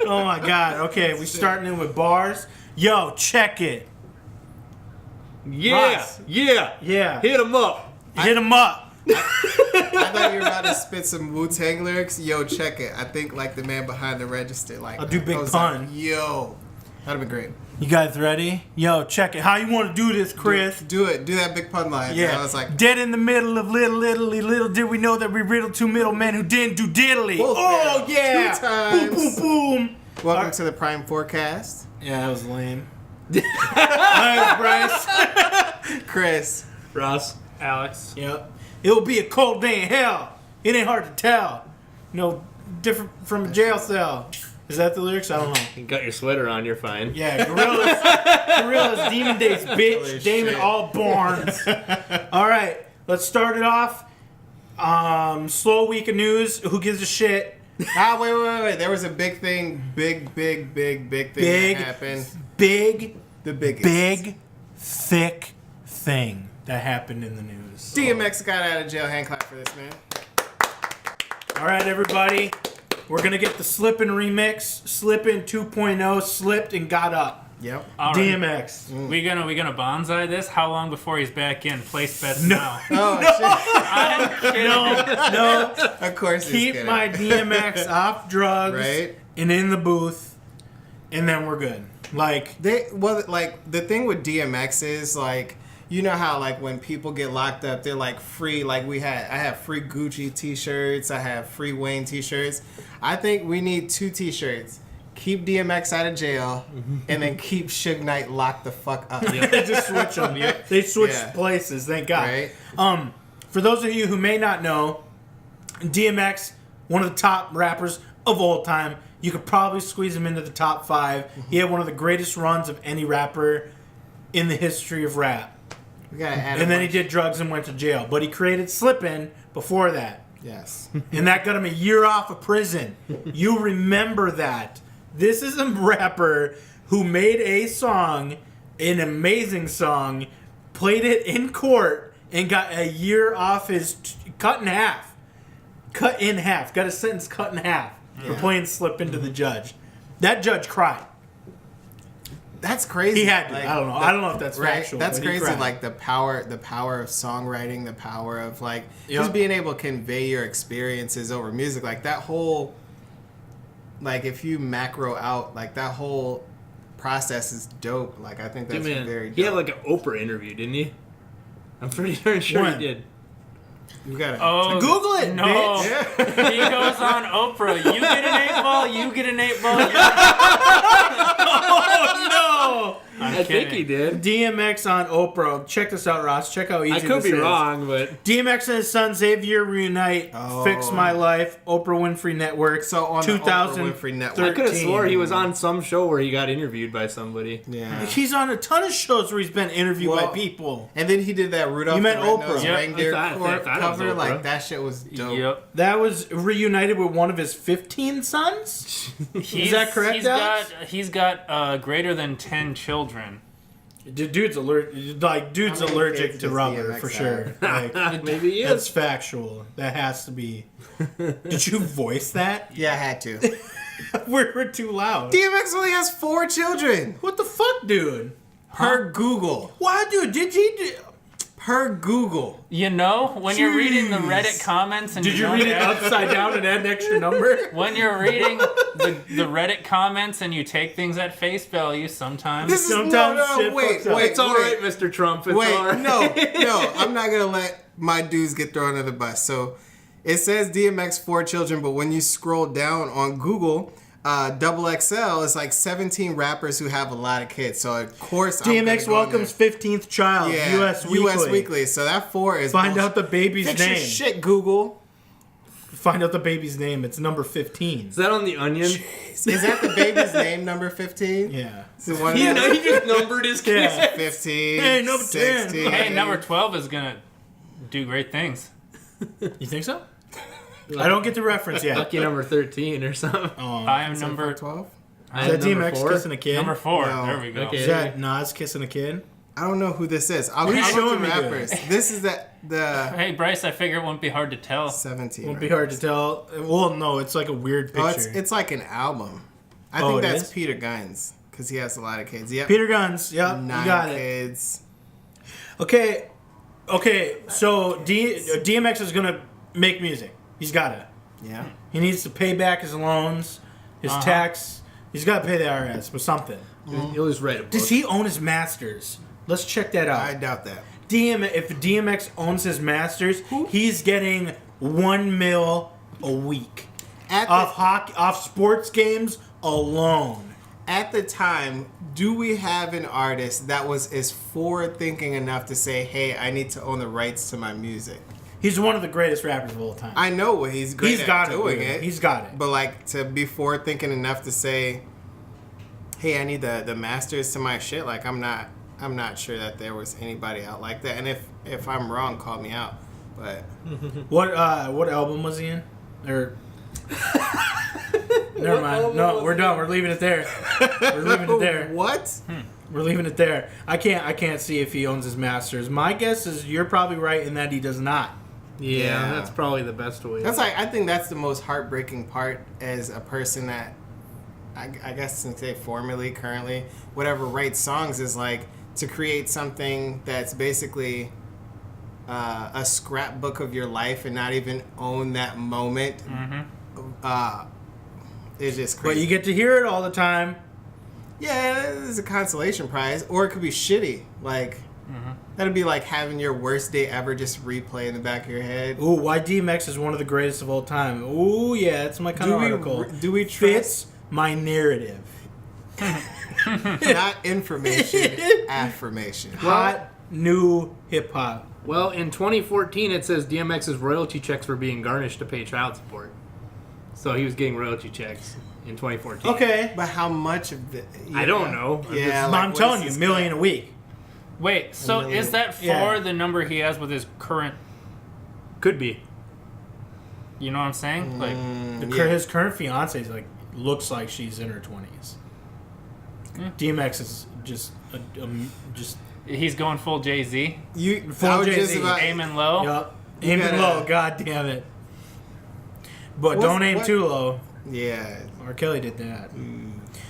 Oh my God. Okay, we starting in with bars. Yo, check it. Yeah, Ross. yeah. Hit him up. Hit him up. I thought you were about to spit some Wu-Tang lyrics. Yo, check it. I think like the man behind the register. Like I'll do big goes pun. Like, yo, that'd have been great. You guys ready? Yo, check it. How you want to do this, Chris? Do it. Do that big pun line. Yeah. I was like, dead in the middle of little did we know that we riddled two middlemen who didn't do diddly. Both Oh barrels. yeah. 2 times. Boom, boom, boom. welcome to the Prime Forecast. Yeah, that was lame. Thanks, Bryce. Chris. Ross. Alex. Yep. It'll be a cold day in hell. It ain't hard to tell. No different from a jail cell. Is that the lyrics? I don't know. You got your sweater on, you're fine. Yeah, Gorillas, Demon Days, bitch, Holy Damon shit. Albarns. All right, let's start it off. Slow week of news. Who gives a shit? Wait. There was a big thing. Big thing that happened. Big, The biggest. big, thick thing that happened in the news. DMX got out of jail. Hand clap for this, man. All right, everybody. We're going to get the Slippin' remix. Slippin' 2.0 slipped and got up. Yep. All right. DMX. We gonna bonsai this? How long before he's back in? Place bets No. now. Oh, shit. I'm kidding. No. Of course he's Keep kidding. my DMX off drugs Right? and in the booth, and then we're good. Like, The thing with DMX is, like, you know how, like, when people get locked up, they're, like, free. Like, I have free Gucci t-shirts. I have free Wayne t-shirts. I think we need 2 t-shirts. Keep DMX out of jail, and then keep Suge Knight locked the fuck up. they just switch them. They switched Yeah. places, thank God. Right? For those of you who may not know, DMX, one of the top rappers of all time. You could probably squeeze him into the top 5. He had one of the greatest runs of any rapper in the history of rap. We gotta add And then he did drugs and went to jail. But he created Slippin' before that. Yes. And that got him a year off of prison. You remember that. This is a rapper who made a song, an amazing song, played it in court, and got a year off his... cut in half. Cut in half. Got a sentence cut in half for playing Slip into the judge. That judge cried. That's crazy. He had to. Like, I don't know. I don't know if that's right? factual. That's but he crazy. cried. Like the power of songwriting, the power of like Yep. just being able to convey your experiences over music. Like that whole, like if you macro out, like that whole process is dope. Like I think that's very dope. He had like an Oprah interview, didn't he? I'm pretty sure When? he did. You gotta Google it, No. bitch. He goes on Oprah. You get an 8 ball, you get an 8 ball. Oh, no. I'm I kidding. think he did. DMX on Oprah. Check this out, Ross. Check how easy I could this be is. wrong, but DMX and his son Xavier reunite. Oh. Fix My Life. Oprah Winfrey Network. So on the Oprah Winfrey Network. I could have 13. swore he was on some show where he got interviewed by somebody. Yeah. He's on a ton of shows where he's been interviewed Well, by people. And then he did that Rudolph You meant the Red-Nosed Oprah. Yep. Reindeer I thought it was cover. Oprah. Like that shit was dope. Yep. That was reunited with one of his 15 sons? Is that correct, Alex? He's got greater than 10 children. Dude's allergic. Like, dude's How many allergic kids to does rubber DMX for sure. Like, Maybe he that's is. factual. That has to be. Did you voice that? Yeah, I had to. We're too loud. DMX only has 4 children. What the fuck, dude? Per Google. Why, dude? Did you? Per Google. You know, when you're reading the Jeez. Reddit comments and Did you don't read it add- upside down and add an extra number? when you're reading the Reddit comments and you take things at face value, sometimes This is Sometimes no, shit wait, fucks up. wait, It's all right, Mr. Trump. It's Wait, all right. no, I'm not gonna let my dudes get thrown under the bus. So it says DMX 4 children, but when you scroll down on Google, Double XL is like 17 rappers who have a lot of kids. So of course, DMX welcomes 15th child. yeah, U.S. Weekly. U.S. Weekly. So that 4 is Find bullshit. out the baby's Fix your name. shit, Google. Find out the baby's name. It's number 15. Is that on the Onion? Is that the baby's name? Number 15. Yeah. So one You know, he just numbered his kids. Yeah. 15. Hey, number 10. 16. hey, number 12 is gonna do great things. You think so? I don't get the reference yet. Lucky number 13 or something. I am Is that number 12? I Is am that number DMX 4. kissing a kid? number 4. No. There we go. Okay. Is that Nas kissing a kid? I don't know who this is. I'll What are you look showing through me rappers. This is the Hey, Bryce, I figure it won't be hard to tell. 17. Won't right? be hard to tell. Well, no, it's like a weird Oh, picture. it's like an album. I Oh, think it that's is? Peter Guns because he has a lot of kids. Yep. Peter Guns. Yep, 9 you got it. kids. Okay. So DMX is gonna make music. He's gotta. Yeah. He needs to pay back his loans, his tax. He's got to pay the IRS for something. He'll just write a book. Does he own his masters? Let's check that out. I doubt that. If DMX owns his masters, he's getting $1 million a week off sports games alone. At the time, do we have an artist that is forward thinking enough to say, "Hey, I need to own the rights to my music"? He's one of the greatest rappers of all time. I know he's great at doing it. He's got it. But like to be forward thinking enough to say, "Hey, I need the masters to my shit." Like I'm not sure that there was anybody out like that. And if I'm wrong, call me out. But what album was he in? Or never mind. No, we're done. We're leaving it there. We're leaving it there. What? We're leaving it there. I can't see if he owns his masters. My guess is you're probably right in that he does not. Yeah, that's probably the best way. That's like I think that's the most heartbreaking part as a person that I guess since they formerly, currently, whatever writes songs is like to create something that's basically a scrapbook of your life and not even own that moment. It's just crazy. But you get to hear it all the time. Yeah, it's a consolation prize, or it could be shitty. Like that'd be like having your worst day ever just replay in the back of your head. Ooh, why DMX is one of the greatest of all time. Ooh, yeah, it's my kind of article. Do we trust? Fits my narrative. Not information, affirmation. Hot new hip hop. Well, in 2014, it says DMX's royalty checks were being garnished to pay child support. So he was getting royalty checks in 2014. Okay, But how much of the? I don't know. Yeah, I'm telling you, $1 million a week. Wait, so million. is that for Yeah. the number he has with his current? Could be. You know what I'm saying? Like, His current fiance is looks like she's in her 20s. DMX is just he's going full Jay-Z, You Full I was Jay-Z. just about aiming low. yup. You Aiming gotta- low, god damn it. But don't aim what- too low. Yeah. R. Kelly did that.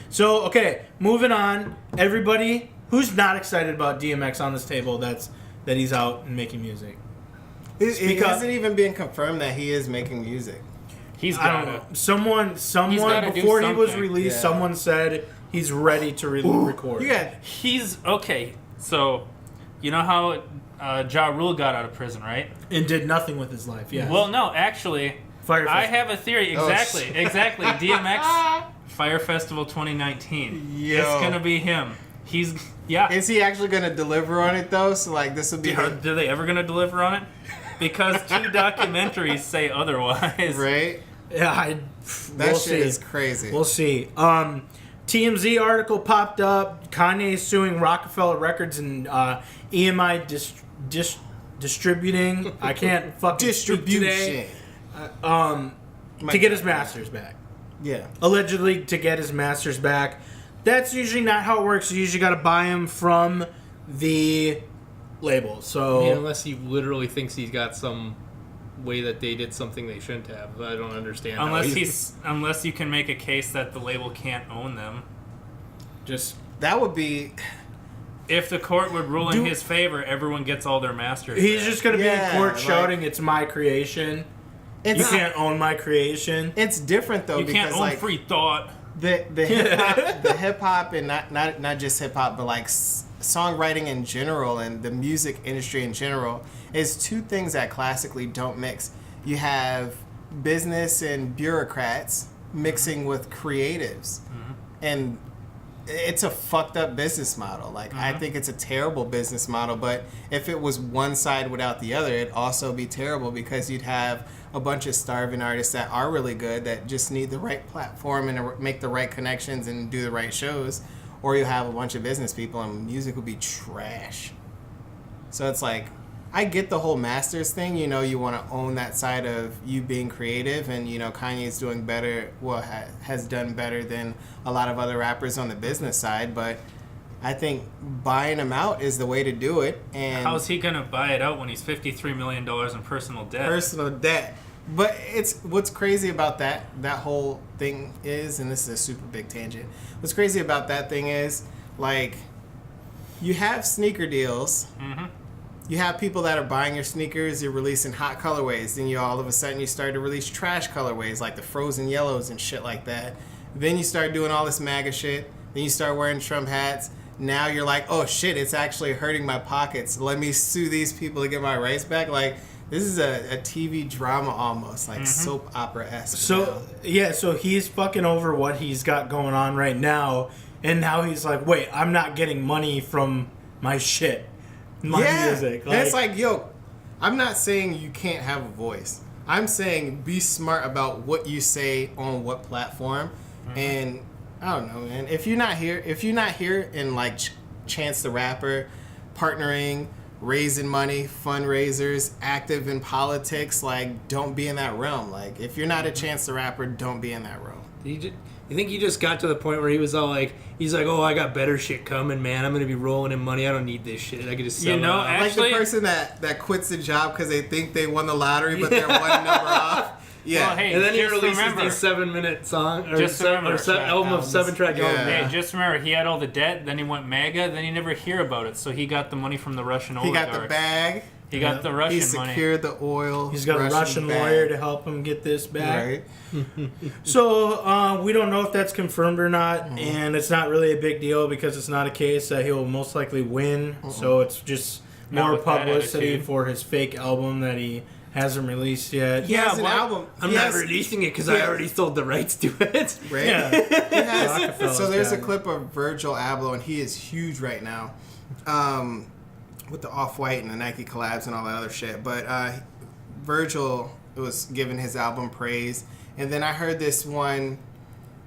So, okay, moving on. Everybody who's not excited about DMX on this table, that he's out and making music. It hasn't even been confirmed that he is making music. He's I don't got know. it. Someone gotta do before he was something. released, Yeah. someone said he's ready to record. You got He's okay. So, you know how Ja Rule got out of prison, right? And did nothing with his life. Yeah. Well, no, actually, Fire I Festival. have a theory. Oh, Exactly. DMX Fire Festival 2019. Yo. It's gonna be him. Yeah. Is he actually gonna deliver on it though? So like this will be Are they ever gonna deliver on it? Because 2 documentaries say otherwise. right. Yeah, That we'll shit see. is crazy. We'll see. TMZ article popped up. Kanye suing Rockefeller Records and EMI distributing. I can't fucking speak today. Distribution. To get his masters back. Yeah. Allegedly to get his masters back. That's usually not how it works. You usually got to buy them from the label. So I mean, unless he literally thinks he's got some way that they did something they shouldn't have. I don't understand. how Unless you can make a case that the label can't own them. just That would be. If the court would rule in his favor, everyone gets all their masters. he's back. just gonna be in Yeah, court like- shouting, "It's my creation. You It's can't own my creation." It's different though You because can't own like free thought. the hip hop and not just hip hop but like songwriting in general and the music industry in general is 2 things that classically don't mix. You have business and bureaucrats mixing with creatives, and it's a fucked up business model. Like I think it's a terrible business model, but if it was one side without the other, it'd also be terrible because you'd have a bunch of starving artists that are really good that just need the right platform and make the right connections and do the right shows, or you have a bunch of business people and music would be trash. So it's like, I get the whole masters thing. You know, you want to own that side of you being creative, and you know, Kanye's doing better. Well, has done better than a lot of other rappers on the business side. But I think buying them out is the way to do it. And How's he gonna buy it out when he's $53 million in personal debt? personal debt. But it's what's crazy about that whole thing is, and this is a super big tangent. What's crazy about that thing is, like, you have sneaker deals. Mm-hmm. You have people that are buying your sneakers. You're releasing hot colorways. Then all of a sudden you start to release trash colorways like the frozen yellows and shit like that. Then you start doing all this MAGA shit. Then you start wearing Trump hats. Now you're like, oh shit, it's actually hurting my pockets. Let me sue these people to get my rights back. Like, this is a TV drama almost, like soap opera-esque. So, yeah, so he's fucking over what he's got going on right now. And now he's like, wait, I'm not getting money from my shit. My music. And it's like, yo, I'm not saying you can't have a voice. I'm saying be smart about what you say on what platform. And I don't know, man. If you're not here in like Chance the Rapper, partnering, raising money, fundraisers, active in politics, like, don't be in that realm. Like, if you're not a Chance the Rapper, don't be in that realm. You think he just got to the point where he was all like, oh, I got better shit coming, man. I'm going to be rolling in money. I don't need this shit. I can just sell it off. Actually, like the person that quits the job because they think they won the lottery, but they're one number off. Yeah. Well, hey, and then he releases remember, these 7-minute song or, just remember, album of 7-track album. Hey, just remember, he had all the debt, then he went MAGA, then you never hear about it. So he got the money from the Russian oligarchs. He got the bag. He got the Russian money. He secured the oil. He's got a Russian bag. lawyer to help him get this back. Right. So we don't know if that's confirmed or not, and it's not really a big deal because it's not a case that he'll most likely win. So it's just Not more with that publicity attitude. for his fake album that he hasn't released yet. He has an album. I'm He not has- releasing it because I already sold the rights to it. Right? Yeah. He has- Rockefeller's so there's a got it. clip of Virgil Abloh, and he is huge right now, with the Off-White and the Nike collabs and all that other shit. But Virgil was giving his album praise, and then I heard this one.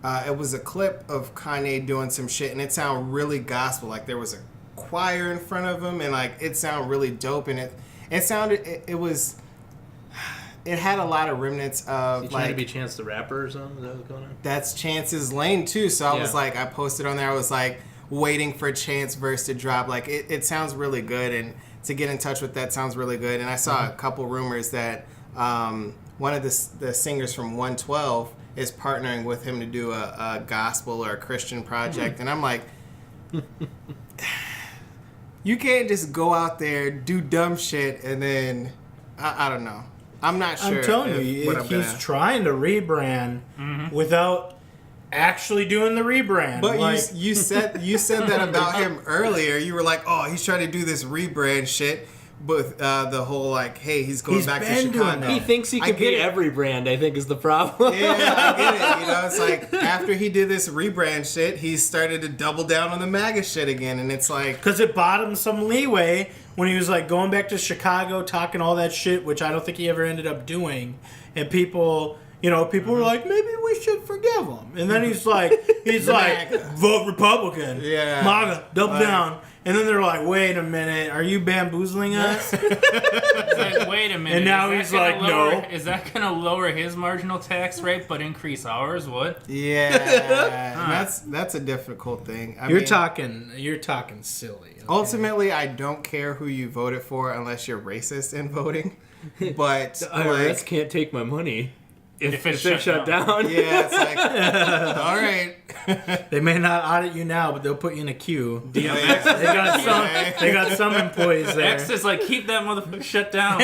It was a clip of Kanye doing some shit, and it sounded really gospel. Like there was a choir in front of him, and like it sounded really dope. And it sounded it had a lot of remnants of You trying to like be Chance the Rapper or something? Is that what's going on? that's Chance's lane too. So I was like, I posted on there. I was like waiting for Chance verse to drop. Like it sounds really good, and to get in touch with that sounds really good. And I saw a couple rumors that one of the singers from 112 is partnering with him to do a gospel or a Christian project. And I'm like, you can't just go out there, do dumb shit, and then I don't know. I'm not sure. I'm telling you, he's trying to rebrand without actually doing the rebrand. But like, you said that about him earlier. You were like, oh, he's trying to do this rebrand shit. But the whole like, hey, he's going back to been doing Chicago. that. He thinks he I can get be it. every brand, I think, is the problem. Yeah, I get it. You know, it's like after he did this rebrand shit, he started to double down on the MAGA shit again, and it's like, because it bought him some leeway when he was like going back to Chicago, talking all that shit, which I don't think he ever ended up doing. And people were like, maybe we should forgive him. And then he's like, vote Republican. Yeah. MAGA, double down. And then they're like, wait a minute, are you bamboozling us? It's like, wait a minute. And now is he's that gonna like, lower- no. Is that going to lower his marginal tax rate but increase ours? What? yeah, that's a difficult thing. I You're mean, talking silly. Okay? Ultimately, I don't care who you voted for unless you're racist in voting. But The IRS like, can't take my money if it's they're shut shut down. yeah, it's like, all right. They may not audit you now, but they'll put you in a queue. DMX. They got some employees there. X is like, keep that motherfucker shut down.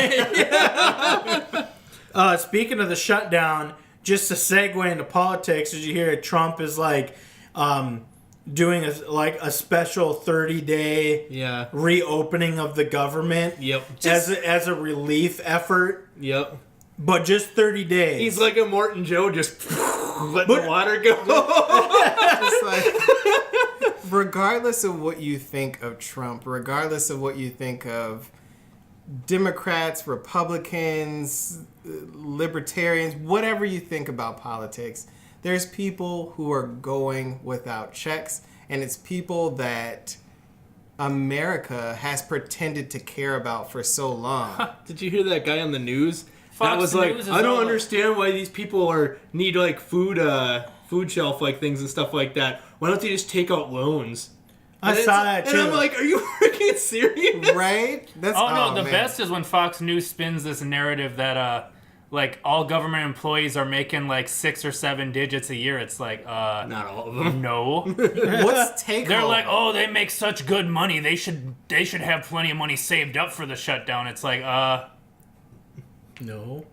Speaking of the shutdown, just to segue into politics, did you hear Trump is like doing a special 30-day Yeah. reopening of the government Yep. as a relief effort, Yep. but just 30 days. He's like a Morton Joe, just let the water go. It's like, regardless of what you think of Trump, regardless of what you think of Democrats, Republicans, libertarians, whatever you think about politics, there's people who are going without checks, and it's people that America has pretended to care about for so long. Did you hear that guy on the news? Fox That was like, News is I don't all- understand why these people need like food shelf like things and stuff like that. Why don't they just take out loans? I And saw it's- that too. And I'm like, are you freaking serious? Right? That's Oh no, the man. best is when Fox News spins this narrative that like all government employees are making like 6 or 7 digits a year. It's like, Not all of them. no. What's take They're home? like, oh, they make such good money. They should have plenty of money saved up for the shutdown. It's like, No.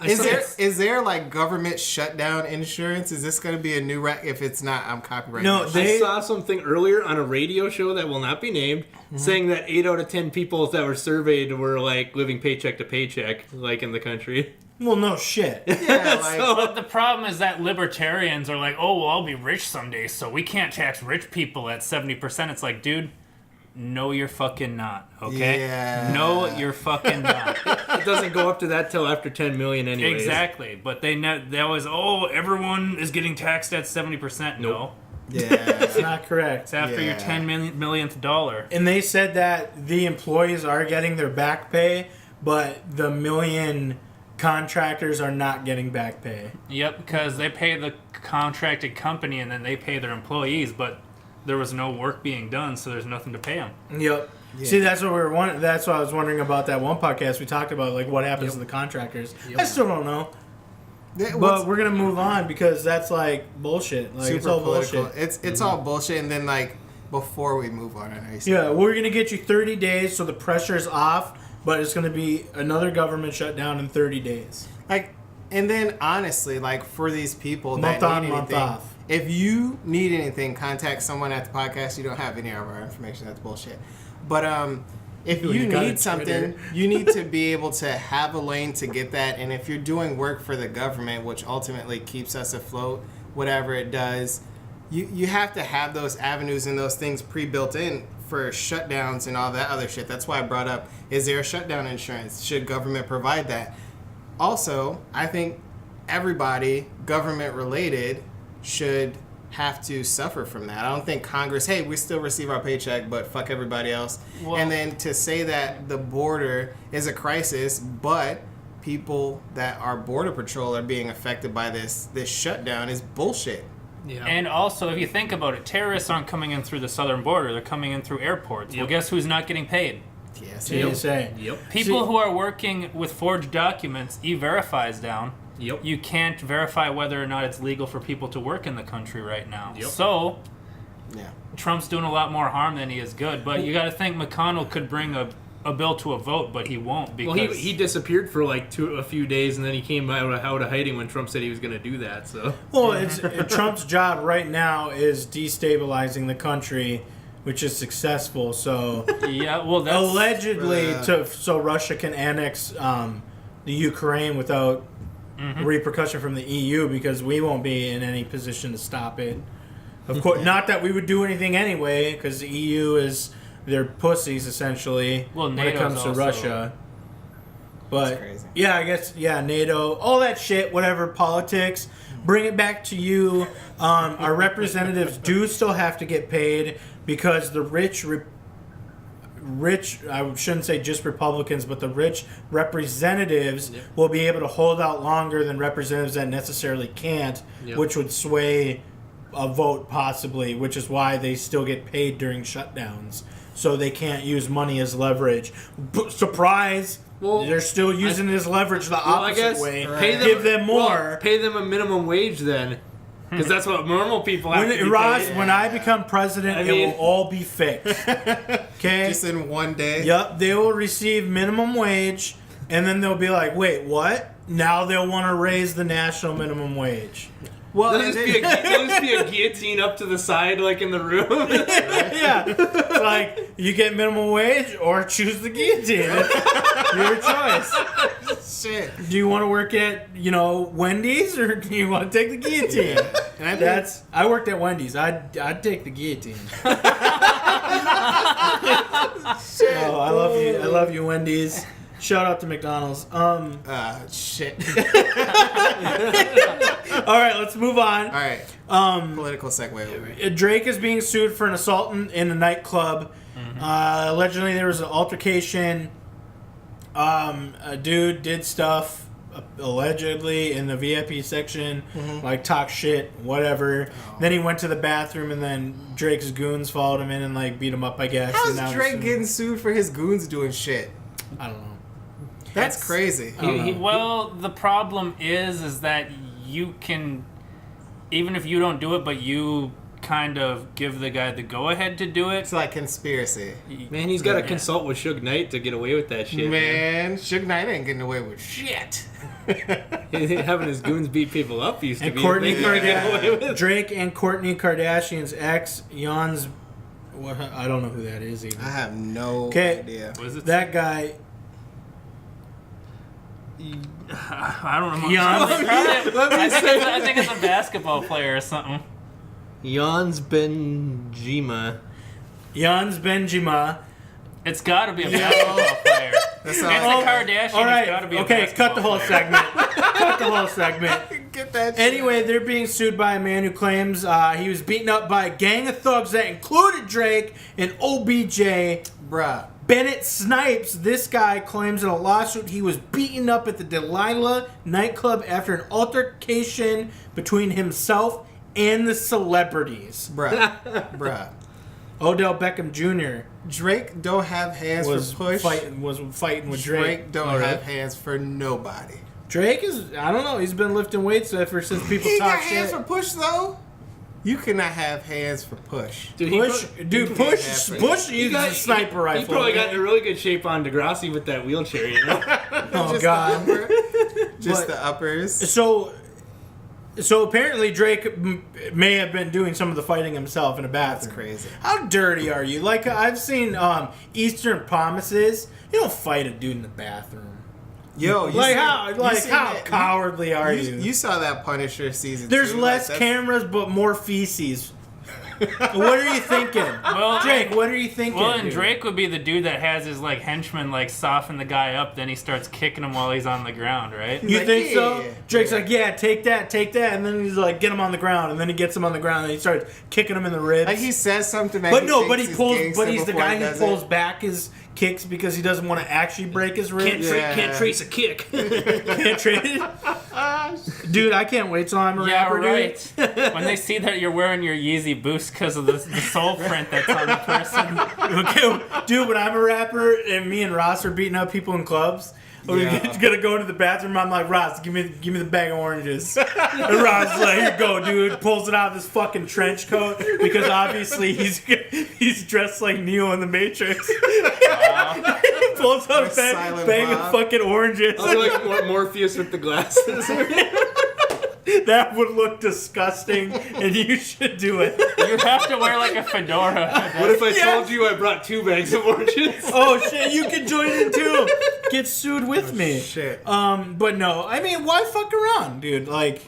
Is there like government shutdown insurance? Is this going to be a new if it's not, I'm copyrighting. No, this. they- I saw something earlier on a radio show that will not be named saying that 8 out of 10 people that were surveyed were like living paycheck to paycheck, like in the country. Well, no shit. Yeah, like, but the problem is that libertarians are like, oh, well, I'll be rich someday, so we can't tax rich people at 70%. It's like, dude, no, you're fucking not, okay? Yeah. No, you're fucking not. It doesn't go up to that till after 10 million anyways. Exactly. But they always, oh, everyone is getting taxed at 70%. No. yeah. It's not correct. It's after your Yeah. 10 millionth dollar. And they said that the employees are getting their back pay, but the million contractors are not getting back pay. Yep, because they pay the contracted company and then they pay their employees, but there was no work being done, so there's nothing to pay them. Yep. Yeah. See, that's what we were wondering. That's what I was wondering about that one podcast we talked about, like what happens to the contractors. I still don't know, but we're gonna move on because that's like bullshit. Like it's all political. bullshit. It's all bullshit. And then like before we move on, I know you said Yeah, we're gonna get you 30 days, so the pressure's off. But it's gonna be another government shutdown in 30 days. like, and then honestly, like for these people Month that on, need month anything, off. if you need anything, contact someone at the podcast. You don't have any of our information. That's bullshit. But if Ooh, you you got need it, something, Twitter. you need to be able to have a lane to get that. And if you're doing work for the government, which ultimately keeps us afloat, whatever it does, you have to have those avenues and those things pre-built in for shutdowns and all that other shit. That's why I brought up, is there a shutdown insurance? Should government provide that? Also, I think everybody, government related, should have to suffer from that. I don't think Congress, hey, we still receive our paycheck, but fuck everybody else. Well- And then to say that the border is a crisis, but people that are border patrol are being affected by this shutdown is bullshit. Yeah. And also, if you think about it, terrorists aren't coming in through the southern border. They're coming in through airports. Well, Yep. guess who's not getting paid? Yes. TSA. Yep. People See- who are working with forged documents, E-Verify is down. Yep. You can't verify whether or not it's legal for people to work in the country right now. Yep. So, Yeah. Trump's doing a lot more harm than he is good. But you got to think McConnell could bring a bill to a vote, but he won't because Well, he disappeared for like a few days, and then he came out of hiding when Trump said he was going to do that. So Well, it's Trump's job right now is destabilizing the country, which is successful. So yeah, well, that's allegedly, Bruh. so Russia can annex the Ukraine without repercussion from the EU because we won't be in any position to stop it. Of course, not that we would do anything anyway, because the EU is they're pussies essentially Well, when it NATO's comes to also- Russia. But crazy. yeah, I guess NATO, all that shit, whatever politics. Bring it back to you. Our representatives do still have to get paid because the rich, I shouldn't say just Republicans, but the rich representatives will be able to hold out longer than representatives that necessarily can't, Yep. which would sway a vote possibly, which is why they still get paid during shutdowns. So they can't use money as leverage. Surprise! Well, They're still using it as leverage the I opposite guess way. pay them, Give them more. well, pay them a minimum wage then, because that's what normal people have to be Ross, paid. when I become president, I it mean- will all be fixed. Okay? Just in one day. Yep, they will receive minimum wage, and then they'll be like, wait, what? Now they'll want to raise the national minimum wage. Well, There'll and just, then- there'll just be a guillotine up to the side, like in the room. Yeah. It's like, you get minimum wage or choose the guillotine. It's your choice. shit. Do you want to work at, Wendy's, or do you want to take the guillotine? And I think I worked at Wendy's. I'd take the guillotine. Oh, I love you. I love you, Wendy's. Shout out to McDonald's. shit. All right, let's move on. All right. Political segue over. Drake is being sued for an assault in a nightclub. Allegedly, there was an altercation. A dude did stuff allegedly in the VIP section, like talk shit, whatever. Then he went to the bathroom, and then Drake's goons followed him in and beat him up, I guess. And now How's he's Drake suing. getting sued for his goons doing shit? I don't know. That's crazy. Well, the problem is that you can, even if you don't do it, but you kind of give the guy the go-ahead to do it. It's like conspiracy. Man, he's got to consult with Suge Knight to get away with that shit. Man, Suge Knight ain't getting away with shit. Having his goons beat people up used to And be Kourtney a thing to get away with. Drake and Kourtney Kardashian's ex, Jan's. What, I don't know who that is even. I have no Okay. idea. Was it That guy. I don't know. Jan. I think it's a basketball player or something. Jan's Benjima. Jan's Benjima. It's got to be a basketball player. That's It's all. a Kardashian. All It's got to be right. a Okay, cut the whole basketball player. segment. Cut the whole segment. Get that shit. Anyway, they're being sued by a man who claims he was beaten up by a gang of thugs that included Drake and OBJ. Bruh. Bennett Snipes, this guy claims in a lawsuit he was beaten up at the Delilah nightclub after an altercation between himself and the celebrities. Bruh. Odell Beckham Jr. Drake don't have hands was for Push. fighting with Drake. Drake don't All right. have hands for nobody. Drake is, I don't know, he's been lifting weights ever since people He talk got hands shit. for Push though. You cannot have hands for Push. Dude, Push uses a sniper rifle. He probably got in really good shape on Degrassi with that wheelchair, you know? Oh, Just God. the upper, just But- the uppers. So apparently Drake may have been doing some of the fighting himself in a bathroom. That's crazy. How dirty are you? Like, I've seen Eastern Promises. You don't fight a dude in the bathroom. Yo, you Like, seen- how you seen that- cowardly are you? You saw that Punisher season. There's 2. less Like, cameras, but more feces. What are you thinking? Well, Drake, what are you thinking? Well, and dude? Drake would be the dude that has his like henchman like soften the guy up, then he starts kicking him while he's on the ground, right? You like, think so? yeah. Drake's like, yeah, take that, and then he's like, get him on the ground, and then he gets him on the ground, and he starts kicking him in the ribs. Like he says something that but he no, thinks but he is pulls, gangster but he's the before guy he who does pulls it. back his kicks because he doesn't want to actually break his ribs. Yeah. Can't trace a kick. Can't trade it. Dude, I can't wait till I'm a Yeah, rapper, right. When they see that you're wearing your Yeezy boost because of the soul print that's on the person. Okay, dude, when I'm a rapper and me and Ross are beating up people in clubs, we're gonna go into the bathroom. I'm like, Ross, give me the bag of oranges. And Ross is like, here you go, dude. Pulls it out of his fucking trench coat because obviously he's dressed like Neo in the Matrix. Pulls out a Silent bag of Bob. fucking oranges. I'll be like Morpheus with the glasses. That would look disgusting, and you should do it. You have to wear like a fedora. What if I Yes. told you I brought 2 bags of oranges? Oh shit, you can join in too. Get sued with me. Shit. But no, I mean, why fuck around, dude? Like,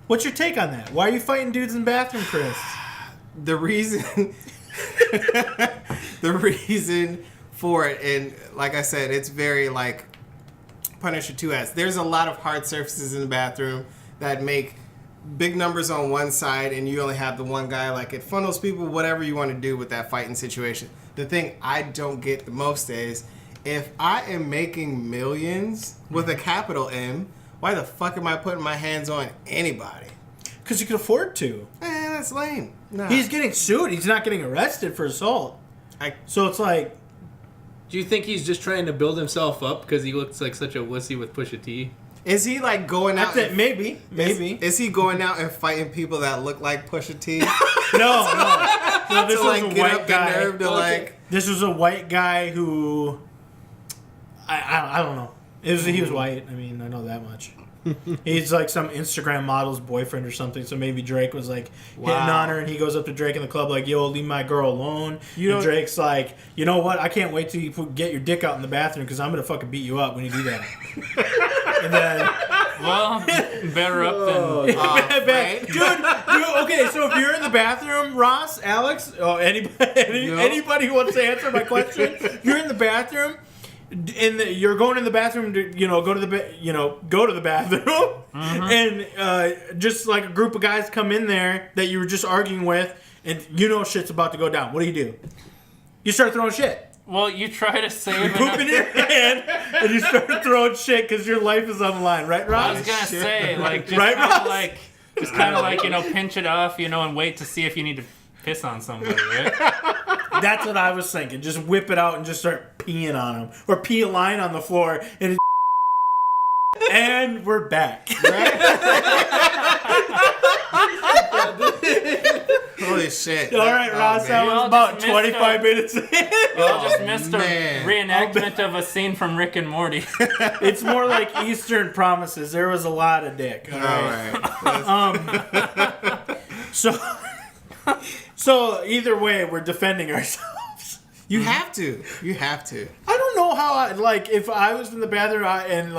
what's your take on that? Why are you fighting dudes in the bathroom, Chris? The reason for it, and like I said, it's very like Punisher 2S. There's a lot of hard surfaces in the bathroom that make big numbers on one side, and you only have the one guy. Like, it funnels people, whatever you want to do with that fighting situation. The thing I don't get the most is, if I am making millions with a capital M, why the fuck am I putting my hands on anybody? Because you can afford to. That's lame. Nah. He's getting sued. He's not getting arrested for assault. So it's like, Do you think he's just trying to build himself up because he looks like such a wussy with Pusha T? Is he like going out? maybe. Is he going out and fighting people that look like Pusha T? No. This to was like a get white up the guy. nerve to like. This was a white guy who, I don't know. He was white. I mean, I know that much. He's like some Instagram model's boyfriend or something. So maybe Drake was like hitting on her, and he goes up to Drake in the club like, "Yo, leave my girl alone." And Drake's like, "You know what? I can't wait till you get your dick out in the bathroom because I'm gonna fucking beat you up when you do that." And then, Well, better up than. dude, okay. So if you're in the bathroom, Ross, Alex, anybody who wants to answer my question, you're in the bathroom. You're going in the bathroom to go to the bathroom, and just like a group of guys come in there that you were just arguing with, and shit's about to go down. What do? You start throwing shit. Well, you try to save You it. poop in your hand, and you start throwing shit because your life is on the line, right, Ross? I was gonna say, like, just Right, kind Ross? of like, pinch it off, and wait to see if you need to piss on somebody, right? That's what I was thinking. Just whip it out and just start peeing on him or peeing lying on the floor, and his and we're back. Holy shit. All right, Ross, that was about 25 minutes in. Y'all just missed a man. reenactment of a scene from Rick and Morty. It's more like Eastern Promises. There was a lot of dick. All right. So either way, we're defending ourselves. You have to. You have to. I don't know how if I was in the bathroom and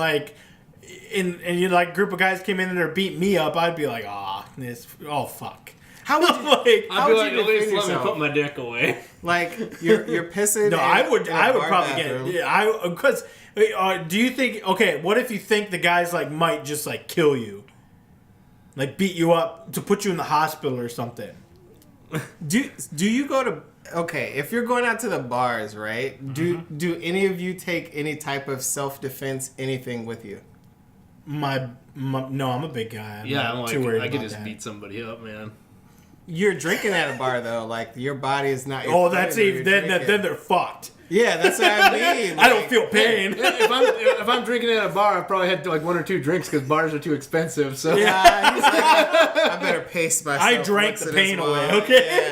you know, like group of guys came in and they're beating me up, I'd be like, oh fuck. How would you, I'd be like, you at least defend let me yourself? put my dick away. Like you're pissing. No, I would probably bathroom. get because do you think what if you think the guys might just kill you, beat you up to put you in the hospital or something? Do you go to if you're going out to the bars, right? Do any of you take any type of self-defense anything with you? No, I'm a big guy. I'm Yeah, not too worried I could about just that. beat somebody up, man. You're drinking at a bar though, your body is not. Your Oh, friend that's when even you're then drinking. they're fucked. Yeah, that's what I mean. I don't feel pain. If I'm drinking at a bar, I probably had one or two drinks because bars are too expensive. So Yeah, he's like, I better pace myself. I drank once the in this pain while. away, okay?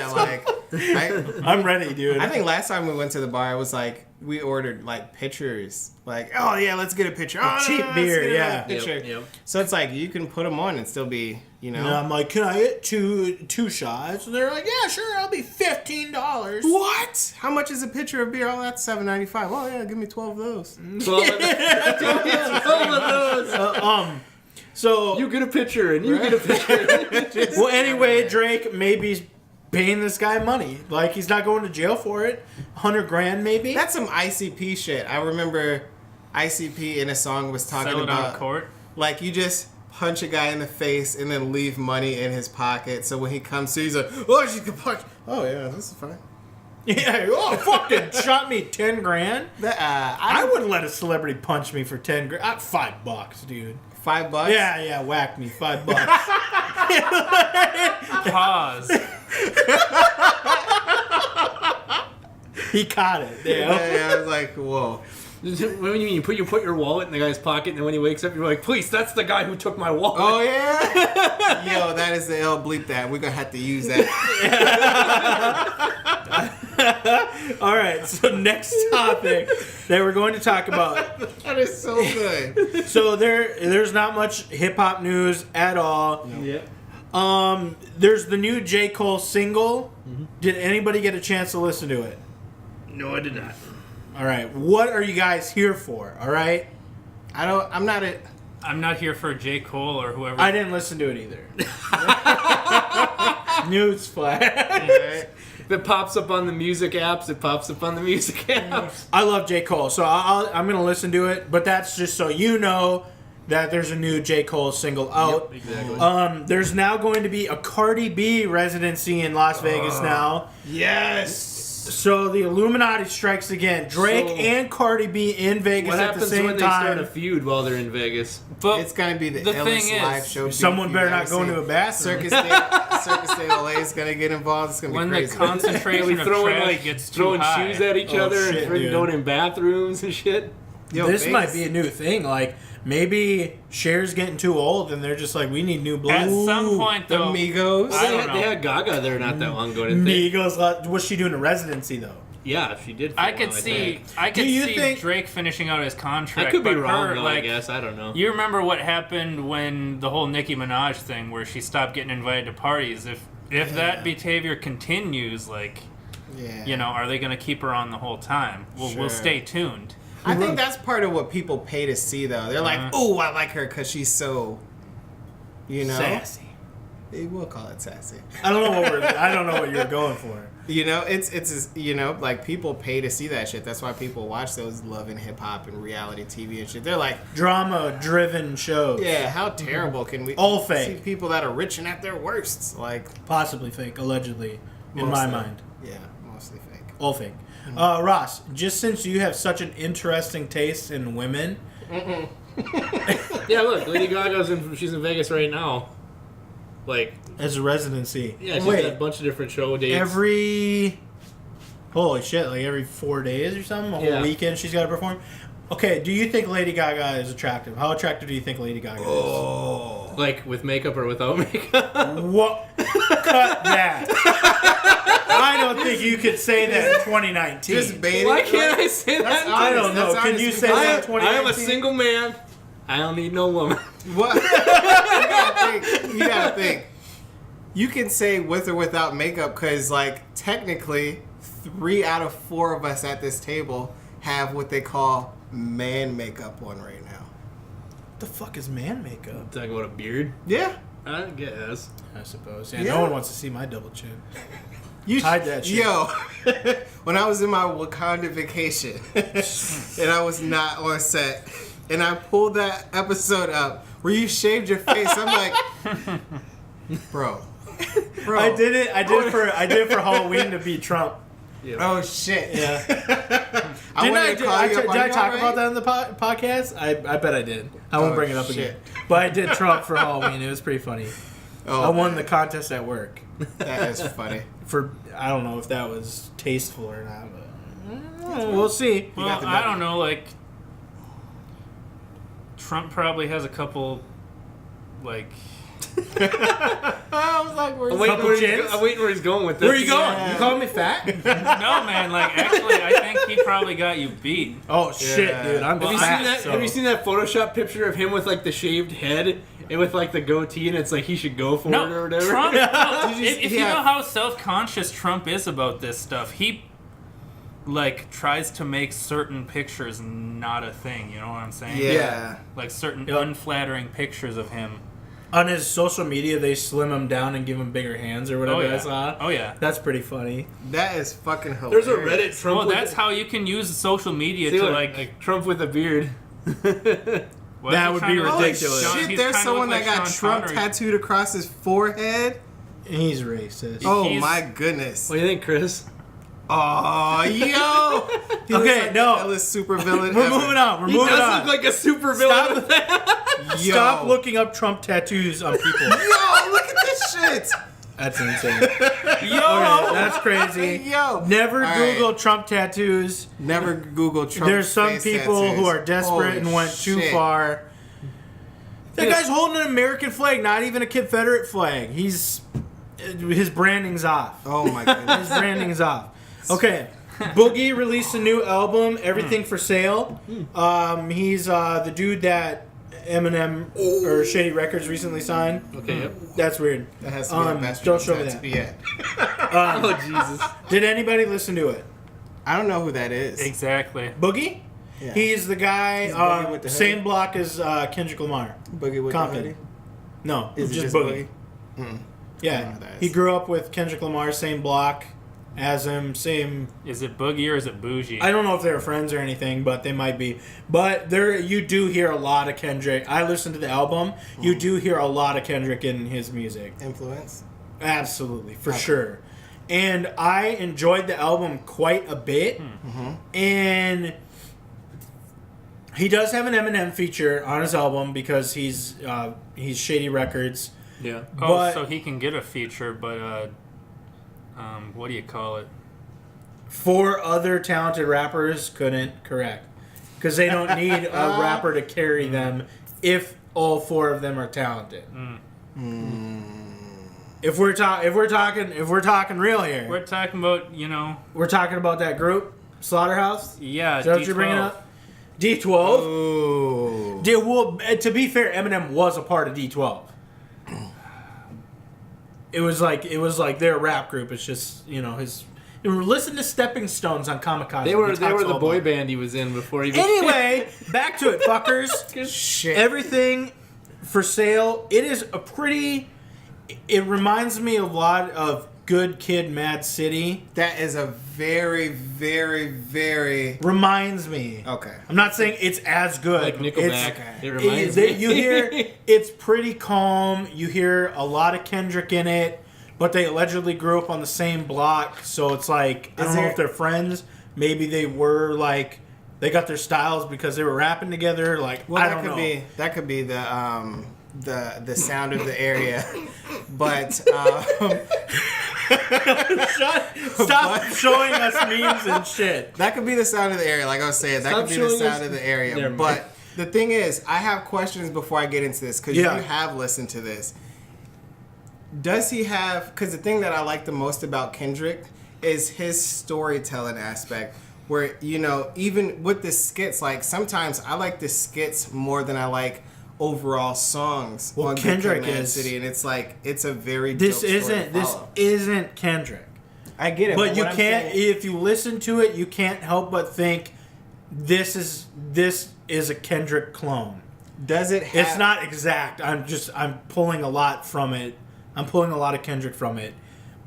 Yeah, I'm ready, dude. I think last time we went to the bar, it was we ordered pitchers. Oh yeah, let's get a pitcher. cheap let's beer, get yeah. another pitcher. Yep. So it's you can put them on and still be, And I'm like, can I get two shots? And they're like, yeah, sure, I'll be $15. What? How much is a pitcher of beer? Oh, that's $7.95. Oh yeah, give me 12 of those. 12 of those. So You get a picture, and you get a picture. well, anyway, Drake maybe paying this guy money. He's not going to jail for it. $100,000 maybe. That's some ICP shit. I remember ICP in a song was talking Settled out about of court. you just punch a guy in the face and then leave money in his pocket. So when he comes to, he's like, oh, she can punch. Oh yeah, this is fine. Yeah. Oh, fucking shot me $10,000. I wouldn't let a celebrity punch me for $10,000. $5, dude. $5. Yeah, whack me $5. Pause. He caught it. Yeah, I was like, whoa. What do you mean? You put your wallet in the guy's pocket, and then when he wakes up, you're like, "Please, that's the guy who took my wallet." Oh yeah. Yo, that is the L. Bleep that. We're gonna have to use that. All right. So next topic that we're going to talk about. That is so good. So there's not much hip hop news at all. Yeah. There's the new J. Cole single. Did anybody get a chance to listen to it? No, I did not. All right. What are you guys here for? All right. I'm not a. I'm not here for J. Cole or whoever. I didn't listen to it either. Newsflash. If it pops up on the music apps, it pops up on the music apps. I love J. Cole, so I'm going to listen to it, but that's just so you know that there's a new J. Cole single out. Yep, exactly. There's now going to be a Cardi B residency in Las Vegas now. Yes. So the Illuminati strikes again. Drake So- and Cardi B in Vegas What at the happens same when they time. start a feud while they're in Vegas? But It's gonna be the the illest thing is, live show. Someone you've better ever not go seen. into a bathroom. Circus de LA is gonna get involved. It's gonna be when the crazy. concentration We of throwing trash gets too throwing high. shoes at each Oh, other shit, and freaking dude. going in bathrooms and shit. Yo, This Vegas- might be a new thing. Maybe Cher's getting too old, and they're just we need new blood. At some point, the though, Migos. I don't know. They had Gaga there not that long ago, didn't they? Migos. What's she doing a residency though? Yeah, she did. For a I while, could see. think. I could Do you see think- Drake finishing out his contract. I could be but wrong, her, though, I guess. I don't know. You remember what happened when the whole Nicki Minaj thing, where she stopped getting invited to parties? If that behavior continues, Yeah. are they going to keep her on the whole time? We'll Sure. stay tuned. I think that's part of what people pay to see, though. They're like, "Oh, I like her because she's so," Sassy. They will call it sassy. I don't know what you're going for. It's people pay to see that shit. That's why people watch those Love and Hip Hop and reality TV and shit. They're like, Drama-driven shows. yeah, how terrible can we All see fake. people that are rich and at their worsts? Possibly fake, allegedly, in my Mostly. mind. Yeah, mostly fake. All fake. Ross, just since you have such an interesting taste in women, Yeah, look, Lady Gaga's she's in Vegas right now. as a residency. Yeah, she's got a bunch of different show dates. Holy shit! Like every 4 days or something, a whole Yeah. weekend she's got to perform. Okay, do you think Lady Gaga is attractive? How attractive do you think Lady Gaga is? Like with makeup or without makeup? What? Cut that. I don't think you could say that in 2019. Just baiting. Why can't I say that? I don't know. That's Can you honest say because that in I 2019? am a single man. I don't need no woman. What? You gotta think. You can say with or without makeup because, like, technically, 3 out of 4 of us at this table have what they call man makeup on right now. What the fuck is man makeup? Talking about a beard? Yeah. I guess. I suppose. Yeah, Yeah. no one wants to see my double chin. You Hide that shit. Yo, when I was in my Wakanda vacation and I was not on set, and I pulled that episode up where you shaved your face, I'm like, bro. I did it for Halloween to be Trump. Yeah. Oh shit. Yeah. I wanted to call you up Did on I you talk already? about that in the podcast? I bet I did. I won't Oh, bring it up shit. again. But I did Trump for Halloween. It was pretty funny. Oh, I won the contest at work. That is funny. I don't know if that was tasteful or not, but we'll see. Well, got the I W. don't know. Like, Trump probably has a couple, like. I was like, where's I'm waiting, Couple where he's, chins? I'm waiting where he's going with this. Where are you going? Yeah. You calling me fat? No, man. Like, actually, I think he probably got you beat. Oh shit, Yeah. dude! I'm Have you fat. seen that? so- Have you seen that Photoshop picture of him with like the shaved head and with like the goatee, and it's like he should go for it or No, whatever? Trump. No, if you yeah. know how self-conscious Trump is about this stuff, he like tries to make certain pictures not a thing. You know what I'm saying? Yeah. Like certain Yep. unflattering pictures of him. On his social media, they slim him down and give him bigger hands or whatever. Oh yeah. I saw. Oh yeah. That's pretty funny. That is fucking hilarious. There's a Reddit Trump. Well, with that's how you can use social media See, to look, like. Trump with a beard. what That is he would trying be to look Holy ridiculous. Sean- shit, he's there's trying to someone look that like got Sean Trump Connery. tattooed across his forehead. He's racist. Oh He's- my goodness. What do you think, Chris? Oh, yo. He looks Okay, like no. the illest super villain We're ever. moving on. We're He moving does on. look like a super villain. with that. Yo. Stop looking up Trump tattoos on people. Yo, look at this shit. That's insane. Yo, Okay, that's crazy. Yo. Never All right. Google Trump tattoos. Never Google Trump. There's some face people tattoos. who are desperate Holy and went too shit. far. That guy's holding an American flag, not even a Confederate flag. His branding's off. Oh my His goodness. branding's off. Okay. Boogie released a new album, Everything for Sale. He's the dude that Eminem or Shady Records recently signed. Okay. Yep. That's weird. That has to be a bastard don't show me tattoo. that. Yeah. Oh Jesus. Did anybody listen to it? I don't know who that is. exactly. Boogie? Yeah. He's the guy, He's Boogie with the hoodie? same block as Kendrick Lamar. Boogie with Compton. the hoodie? No, Is it just just Boogie. Boogie? I don't know Yeah, who that is. he grew up with Kendrick Lamar, same block as him, same. Is it Boogie or is it Bougie? I don't know if they were friends or anything, but they might be. But there, you do hear a lot of Kendrick. I listened to the album. You do hear a lot of Kendrick in his music. Influence? Absolutely, for Okay. sure. And I enjoyed the album quite a bit. And he does have an Eminem feature on his album because he's Shady Records. Yeah. Oh, But- so he can get a feature, but what do you call it? 4 other talented rappers couldn't, correct. Because they don't need a rapper to carry them if all 4 of them are talented. If we're talking real here, We're talking about, we're talking about that group, Slaughterhouse. yeah. Is that what D12. you're bringing up? D12. Oh. Well, to be fair, Eminem was a part of D12. It was like their rap group. It's just his. Listen to Stepping Stones on Kamikaze. They were He talks the all boy about it. band he was in before he became. Anyway, back to it, fuckers. Shit. Everything for Sale. It is a pretty. It reminds me a lot of Good Kid, Mad City. That is a very, very, very... Reminds me. Okay. I'm not saying it's as good. Like Nickelback. It's- It reminds me. You hear it's pretty calm. You hear a lot of Kendrick in it, but they allegedly grew up on the same block, so it's like I don't know if they're friends. Maybe they were like they got their styles because they were rapping together. Like Well, I that don't could know. be the sound of the area, but Stop showing us memes and shit. That could be the sound of the area, like I was saying. That Stop could be the showing sound us- of the area. Never mind. But the thing is, I have questions before I get into this because Yeah. you have listened to this. Does he have? Because the thing that I like the most about Kendrick is his storytelling aspect. Where, you know, even with the skits, like sometimes I like the skits more than I like overall songs. Well, on Good Kendrick Kid, Mad is- City, and it's like it's a very This dope story to isn't follow. Kendrick. I get it, But you what I'm can't. saying- If you listen to it, you can't help but think this is a Kendrick clone. Does it? Have, It's not exact. I'm pulling a lot from it. I'm pulling a lot of Kendrick from it,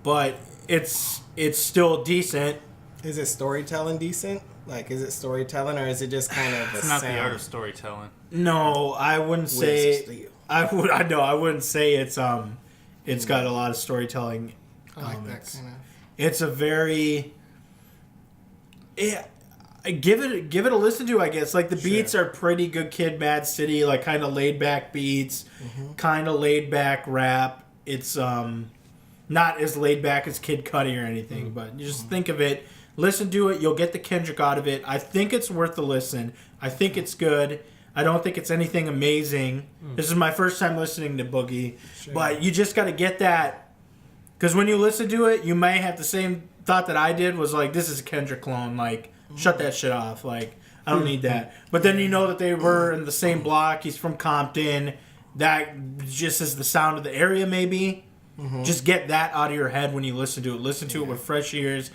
but it's still decent. Is it storytelling decent? Like, is it storytelling or is it just kind of? It's a not sound? the art of storytelling. No, I wouldn't Wheels of say. Steel. I know. I wouldn't say it's got a lot of storytelling. I like that elements. kind of. It's a very. Yeah, give it a listen to. I guess like the beats are pretty good. Kid, Mad City, like kind of laid back beats, kind of laid back rap. It's not as laid back as Kid Cudi or anything, but you just think of it. Listen to it. You'll get the Kendrick out of it. I think it's worth a listen. I think it's good. I don't think it's anything amazing. This is my first time listening to Boogie, but you just got to get that. Because when you listen to it, you may have the same thought that I did, was like, this is a Kendrick clone. Like, shut that shit off. Like, I don't need that. But then you know that they were in the same block. He's from Compton. That just is the sound of the area, maybe. Just get that out of your head when you listen to it. Listen to it with fresh ears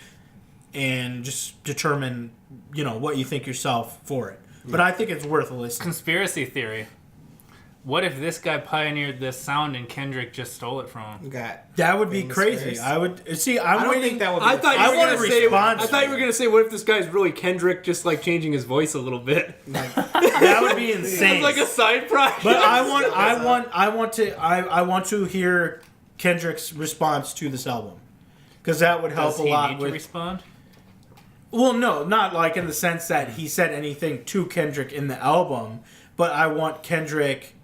and just determine, what you think yourself for it. But I think it's worth a listen. Conspiracy theory. What if this guy pioneered this sound and Kendrick just stole it from him? That would be Famous crazy. Chris. I would see. I I'm don't waiting. think that would be. I thought I you were want gonna a say. response. I thought you were gonna say, "What if this guy's really Kendrick, just like changing his voice a little bit?" That would be insane. It's like a side project. But I want to hear Kendrick's response to this album, because that would help Does a he lot need to with. respond? Well, no, not like in the sense that he said anything to Kendrick in the album, but I want Kendrick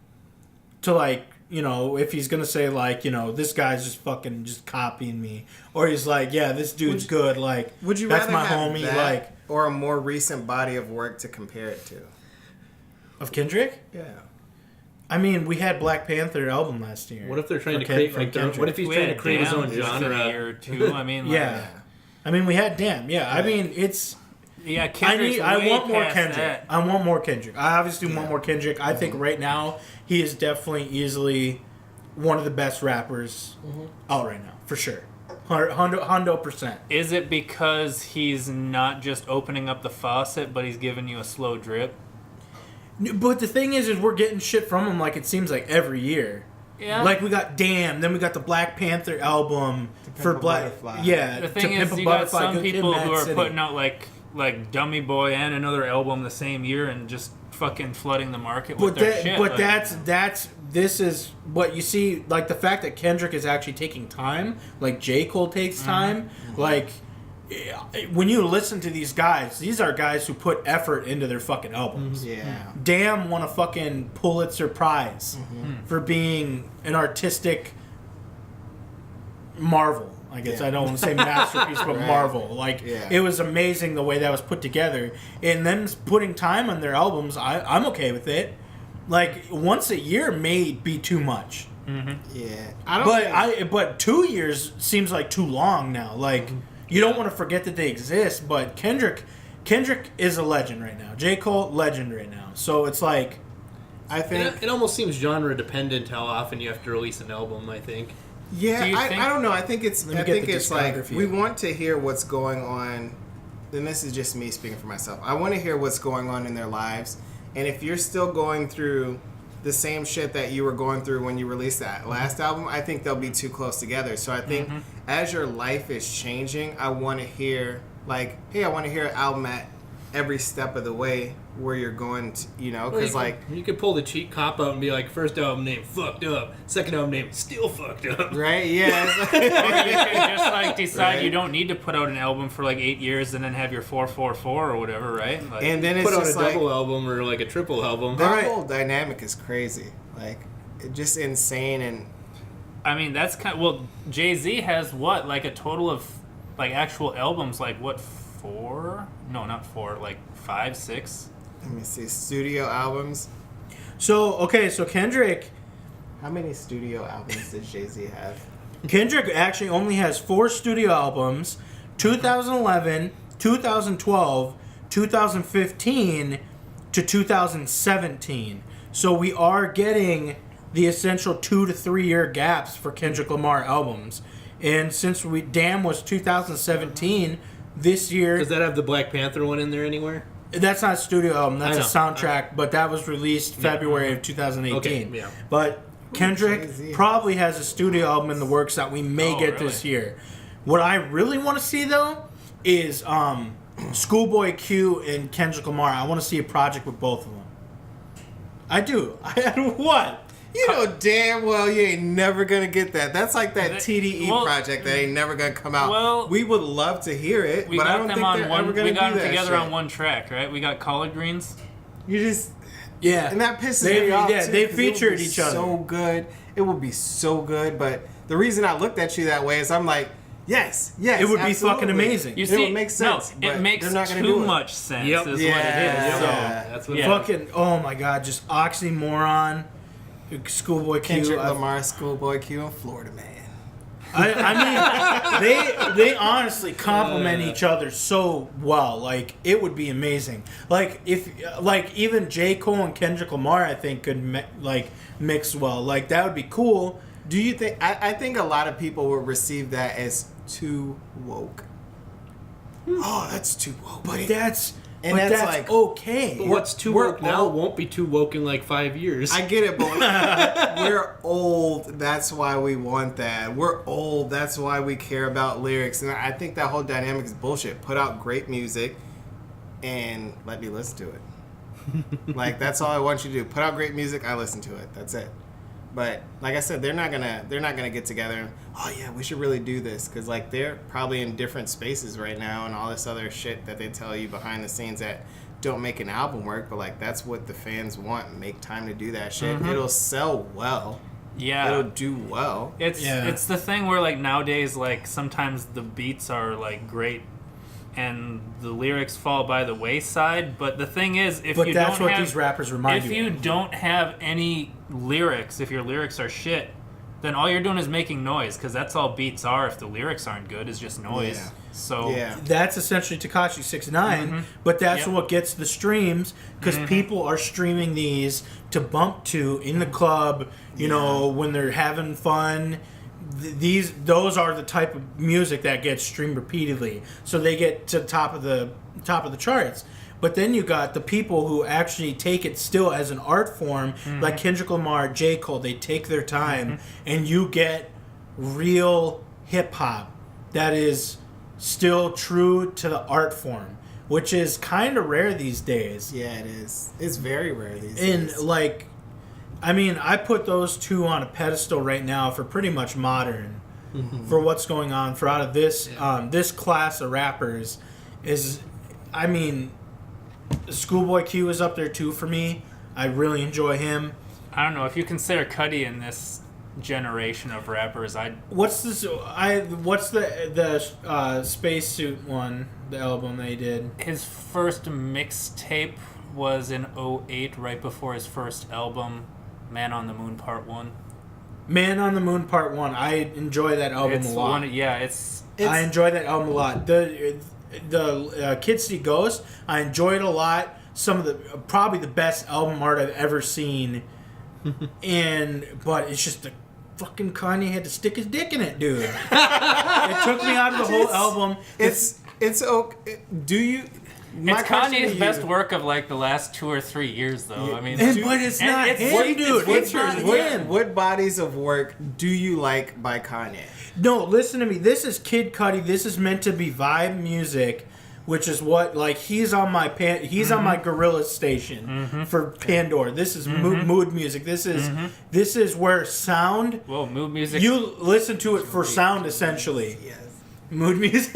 to if he's gonna say this guy's just fucking just copying me, or he's like, yeah, this dude's good, like, Would you that's rather my have homie, that like, or a more recent body of work to compare it to? of Kendrick? Yeah. I mean, we had Black Panther album last year. What if they're trying to For create for like Kendrick. what if he's We trying to had create his Damn own just in a genre? year or two. I mean, Yeah. I mean, we had Damn. Yeah, I mean, it's. yeah. Kendrick's I way want more past Kendrick. that. I want more Kendrick. I obviously want more Kendrick. I think right now he is definitely easily one of the best rappers out right now, for sure. 100%. Is it because he's not just opening up the faucet, but he's giving you a slow drip? But the thing is we're getting shit from him, like, it seems like every year. Yeah. Like, we got Damn, then we got the Black Panther album for a Black. Butterfly. Yeah. The To thing Pimp is, a you got Butterfly, some Good Kid, people Mad who are City. putting out like Dummy Boy and another album the same year and just fucking flooding the market with their shit. But like, this is what you see, like the fact that Kendrick is actually taking time, like J. Cole takes time, like when you listen to these guys, these are guys who put effort into their fucking albums. Yeah. Damn won a fucking Pulitzer Prize for being an artistic marvel. I guess I don't want to say masterpiece, but marvel. Like, it was amazing the way that was put together. And then putting time on their albums, I'm okay with it. Like, once a year may be too much. Yeah. I don't. But 2 years seems like too long now. Like, you don't want to forget that they exist, but Kendrick is a legend right now. J. Cole, legend right now. So it's like, I think. It almost seems genre dependent how often you have to release an album. I think. Yeah, Do you think- I don't know. I think it's Let me get the like discography. we want to hear what's going on. And this is just me speaking for myself. I want to hear what's going on in their lives. And if you're still going through the same shit that you were going through when you released that last album, I think they'll be too close together. So I think as your life is changing, I want to hear like, hey, I want to hear an album at every step of the way where you're going to, because like you could pull the cheat cop out and be like, first album name fucked up, second album name still fucked up. right, yeah. it's or you can just like decide Right. you don't need to put out an album for like 8 years and then have your 444 or whatever, right? Like, and then it's Put out a just like double album or like a triple album. that whole dynamic is crazy. Like, it's just insane. And I mean, that's kind of, well, Jay-Z has what, like a total of, like, actual albums, like, what, 4? No, not 4, like 5, 6? Let me see. Studio albums. So Kendrick How many studio albums did Jay-Z have? Kendrick actually only has 4 studio albums: 2011, 2012, 2015 to 2017. So we are getting the essential 2 to 3 year gaps for Kendrick Lamar albums. And since Damn was 2017, this year Does that have the Black Panther one in there anywhere? that's not a studio album, that's a I know. soundtrack, but that was released February of 2018. Okay, yeah. But Kendrick Jay-Z. probably has a studio album in the works that we may Oh, get this year. What I really want to see though is Schoolboy Q and Kendrick Lamar. I want to see a project with both of them. I do. What? You know damn well you ain't never gonna get that. That's like that TDE Well, project that ain't never gonna come out. well, we would love to hear it, We but I got don't them think on they're one. ever gonna We got do them that together shit. on one track, right? We got Collard Greens. You just Yeah. and that pisses They- me off. yeah, too, they 'cause it would featured be each other. So good. It would be so good. But the reason I looked at you that way is I'm like, yes. It would be absolutely. fucking amazing. You It see, would make sense, No, it but makes they're not gonna too do it. much sense. Yep. Is Yeah, what it is. So, yeah. That's what. Yeah. Fucking, oh my god, just oxymoron. Schoolboy Q. Kendrick Lamar, Schoolboy Q, and Florida Man. I mean, they honestly complement each other so well. Like, it would be amazing. Like, if even J. Cole and Kendrick Lamar, I think could mix well. Like, that would be cool. Do you think? I think a lot of people would receive that as too woke. Oh, that's too woke. But that's And but that's that's like- okay. What's too we're woke now all- won't be too woke in like 5 years. I get it, but we're old. That's why we want that. We're old. That's why we care about lyrics. And I think that whole dynamic is bullshit. Put out great music and let me listen to it. Like, that's all I want you to do. Put out great music. I listen to it. That's it. But like I said, they're not gonna get together and, oh yeah, we should really do this, because like they're probably in different spaces right now and all this other shit that they tell you behind the scenes that don't make an album work. But like, that's what the fans want. Make time to do that shit. It'll sell well. Yeah. It'll do well. It's the thing where, like, nowadays, like, sometimes the beats are like great and the lyrics fall by the wayside. But the thing is, if But you that's don't what have, these rappers remind if you you of. don't have any lyrics, if your lyrics are shit, then all you're doing is making noise, because that's all beats are. If the lyrics aren't good, is just noise. Yeah. So Yeah. That's essentially Tekashi 6ix9ine, but that's Yep. what gets the streams, because people are streaming these to bump to in the club, you know, when they're having fun. Those are the type of music that gets streamed repeatedly, so they get to the top of the charts. But then you got the people who actually take it still as an art form, like Kendrick Lamar, J. Cole. They take their time, and you get real hip hop that is still true to the art form, which is kind of rare these days. Yeah, it is. It's very rare these And days. like, I mean, I put those two on a pedestal right now for pretty much modern, for what's going on for out of this this class of rappers. Is, I mean, Schoolboy Q is up there too for me. I really enjoy him. I don't know if you consider Cudi in this generation of rappers. What's this? What's the spacesuit one? The album they did. His first mixtape was in 2008, right before his first album, Man on the Moon Part 1. Man on the Moon Part 1. I enjoy that album It's a lot. I enjoy that album a lot. The Kid City Ghost, I enjoyed a lot. Some of the probably the best album art I've ever seen. But it's just the fucking Kanye had to stick his dick in it, dude. It took me out of the whole album. It's okay. Do you? My It's question to Kanye's you- best work of like the last 2 or 3 years, though. I mean, But it's and not it's- him, it's dude. It's features, not it's- him. What bodies of work do you like by Kanye? No, listen to me. This is Kid Cudi. This is meant to be vibe music, which is what, like, he's on my on my Gorilla station for Pandora. This is mood music. This is where sound. well, mood music. You listen to it for sound, essentially. Yes. Mood music.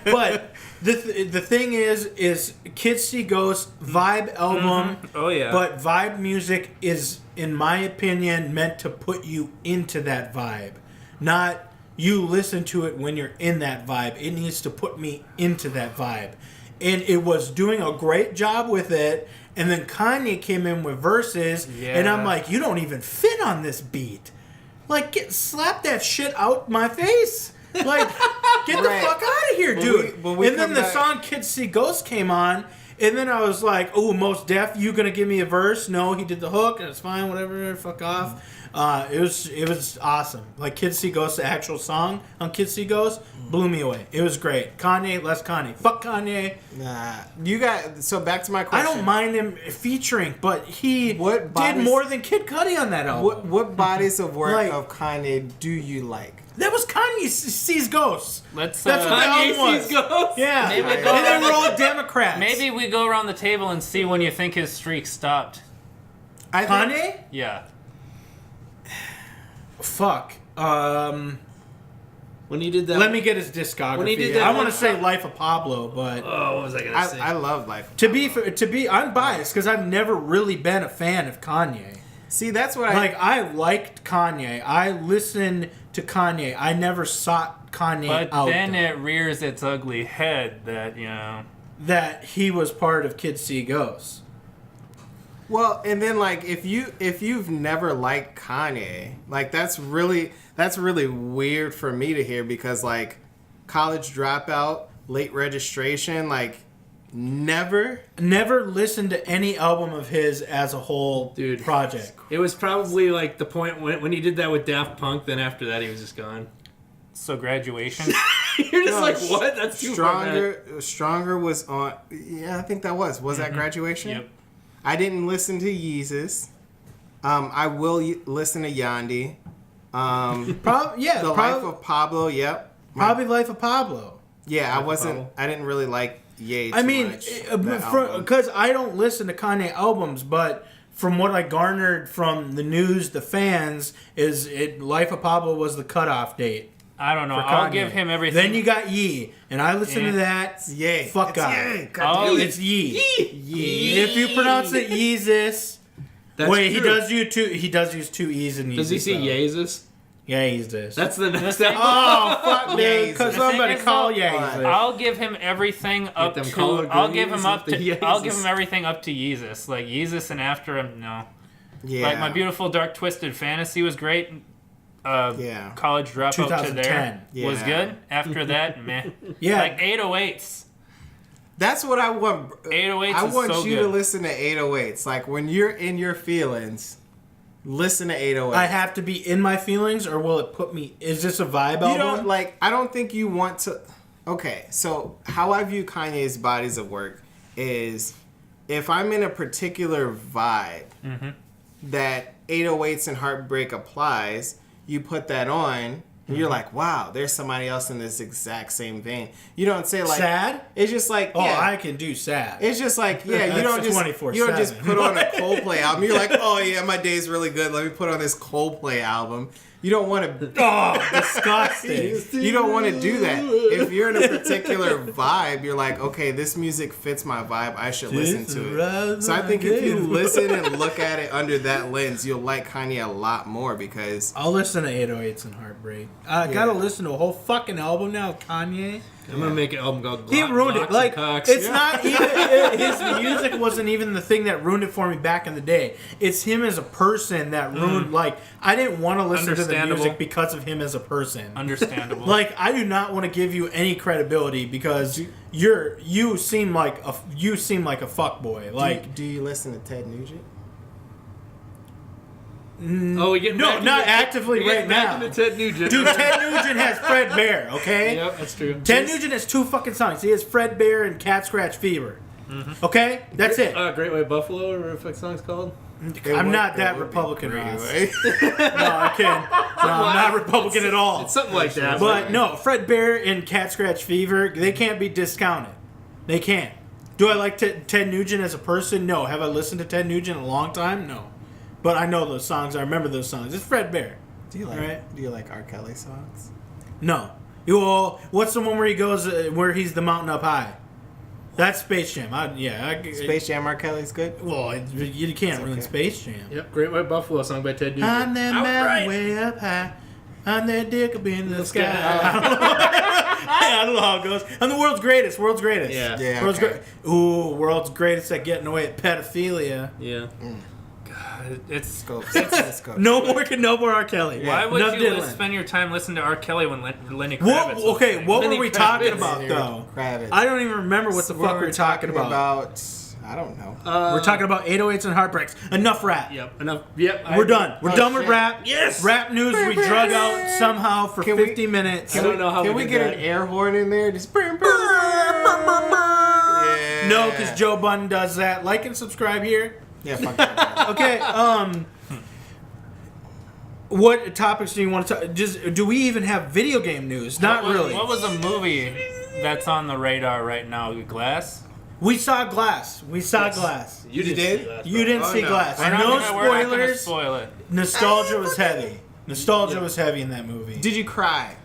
But the thing is Kids See Ghosts vibe album. Oh yeah. But vibe music is, in my opinion, meant to put you into that vibe, not you listen to it when you're in that vibe. It needs to put me into that vibe, and it was doing a great job with it. And then Kanye came in with verses, and I'm like, you don't even fit on this beat. Like, slap that shit out my face. Like, get the fuck out of here, dude. And then the song Kids See Ghosts came on, and then I was like, oh, Most Def, you gonna give me a verse? No, he did the hook, and it's fine, whatever, fuck off. It was awesome. Like, Kids See Ghosts, the actual song on Kids See Ghosts, blew me away. It was great. Kanye, less Kanye. Fuck Kanye. Nah. You got... So, back to my question. I don't mind him featuring, but he did more than Kid Cudi on that album. What bodies of work of Kanye do you like? That was Kanye Sees Ghosts. That's what the album was. Sees Ghosts? Yeah. Maybe And they were all Democrats. Maybe we go around the table and see when you think his streak stopped. Kanye? Yeah. Fuck. When he did that... Let me get his discography. When he did that I want one- to say Life of Pablo, but Oh, what was I gonna say? I love Life. to be, I'm biased because I've never really been a fan of Kanye. See, that's what I liked Kanye. I listened to Kanye. I never sought Kanye But out. then though. it rears its ugly head that, that he was part of Kids See Ghosts. Well, and then like if you've never liked Kanye, like that's really weird for me to hear because like College Dropout, Late Registration, like never listened to any album of his as a whole project. It was probably like the point when he did that with Daft Punk, then after that he was just gone. So Graduation. You're just like, what? That's too far back. Stronger was on. Yeah, I think that was that Graduation. Yep. I didn't listen to Yeezus. I will listen to Yandi. The Life of Pablo. Yep. Probably Life of Pablo. Yeah, I didn't really like Ye. I mean, because I don't listen to Kanye albums, but from what I garnered from the news, the fans, Life of Pablo was the cutoff date. I don't know. for I'll Kanye. give him everything. Then you got Ye, and I listened to that. Ye. Fuck It's off. Ye. It's Ye. Ye. If you pronounce it Yeezus. That's Wait, true. he does use two E's in Yeezus. Does he say though. Yeezus? Yeah, Yeezus. That's the next thing- step. Oh, fuck, dude. Yeezus. Because The somebody thing is, call though, Yeezus. I'll give him everything up them to. collard I'll give greens him up with the to. I'll give Yeezus. him everything up to Yeezus. Like Yeezus, and after him, no. Yeah. Like My Beautiful Dark Twisted Fantasy was great. Yeah. College Dropout to 2010. there was Yeah. good. After that, meh. Yeah. Like 808s. That's what I want. 808s I is want so you good. to listen to 808s. Like when you're in your feelings, listen to 808s. I have to be in my feelings, or will it put me? Is this a vibe You album? don't like. I don't think you want to. Okay, so how I view Kanye's bodies of work is, if I'm in a particular vibe that 808s and Heartbreak applies, you put that on. And you're like, wow, there's somebody else in this exact same vein. You don't say like Sad? It's just like Oh, yeah. I can do sad. It's just like, yeah, you That's don't just 24/7. you don't just put on a Coldplay album. You're like, oh yeah, my day's really good. Let me put on this Coldplay album. You don't want to. Oh, disgusting. You don't want to do that. If you're in a particular vibe, you're like, okay, this music fits my vibe. I should listen to it. So I think if you listen and look at it under that lens, you'll like Kanye a lot more because I'll listen to 808s and Heartbreak. I gotta listen to a whole fucking album now of Kanye. I'm gonna make an album called He ruined it. Like, it's Yeah. not even, his music wasn't even the thing that ruined it for me back in the day. It's him as a person that ruined, like, I didn't want to listen to the Understandable. music because of him as a person. Understandable. Like, I do not want to give you any credibility because you seem like a fuckboy. Like, do you listen to Ted Nugent? Oh, we get no, not actively right now. Into Ted Nugent. Dude, Ted Nugent has Fred Bear, okay? Yep, that's true. Ted Nugent has two fucking songs. He has Fred Bear and Cat Scratch Fever. Okay? That's it. Great White Buffalo, or what the song's called? I'm not that Republican, Ross. No, I can't. No, I'm not Republican at all. It's something like that. But no, Fred Bear and Cat Scratch Fever, they can't be discounted. They can't. Do I like Ted Nugent as a person? No. Have I listened to Ted Nugent in a long time? No. But I know those songs. I remember those songs. It's Fred Bear. Do you like Right. Do you like R. Kelly songs? No. Well, what's the one where he goes where he's the mountain up high? That's Space Jam. Space Jam, R. Kelly's good. Well, you can't ruin Space Jam. Yep, Great White Buffalo song by Ted Nugent. On that mountain way up high, on that dick up in the sky. I don't know how it goes. I'm the world's greatest. Yeah. World's Ooh, world's greatest at getting away at pedophilia. Yeah. God, it's Scopes. No more R. Kelly. Why would Enough you Dylan. spend your time listening to R. Kelly when Lenny Kravitz was Okay, singing? what Lenny were we Kravitz. talking about though? Kravitz. I don't even remember what the fuck we were talking about. I don't know. We're talking about 808s and heartbreaks. Enough rap. Yep. Enough. Yep. We're done. We're done with shit. rap. Yes. Rap news we drug out somehow for Can we- 50 minutes. I don't know how Can we we did get that. an air horn in there? Just yeah. No, because Joe Budden does that. Like and subscribe here. Yeah, fuck that. Okay, what topics do you want to talk? Just do we even have video game news? Not really. What was a movie that's on the radar right now? Glass? We saw Glass. Glass. You did? You didn't Oh, see no. Glass. We're No not gonna spoilers. spoil it. Nostalgia was heavy. Nostalgia was heavy in that movie. Did you cry?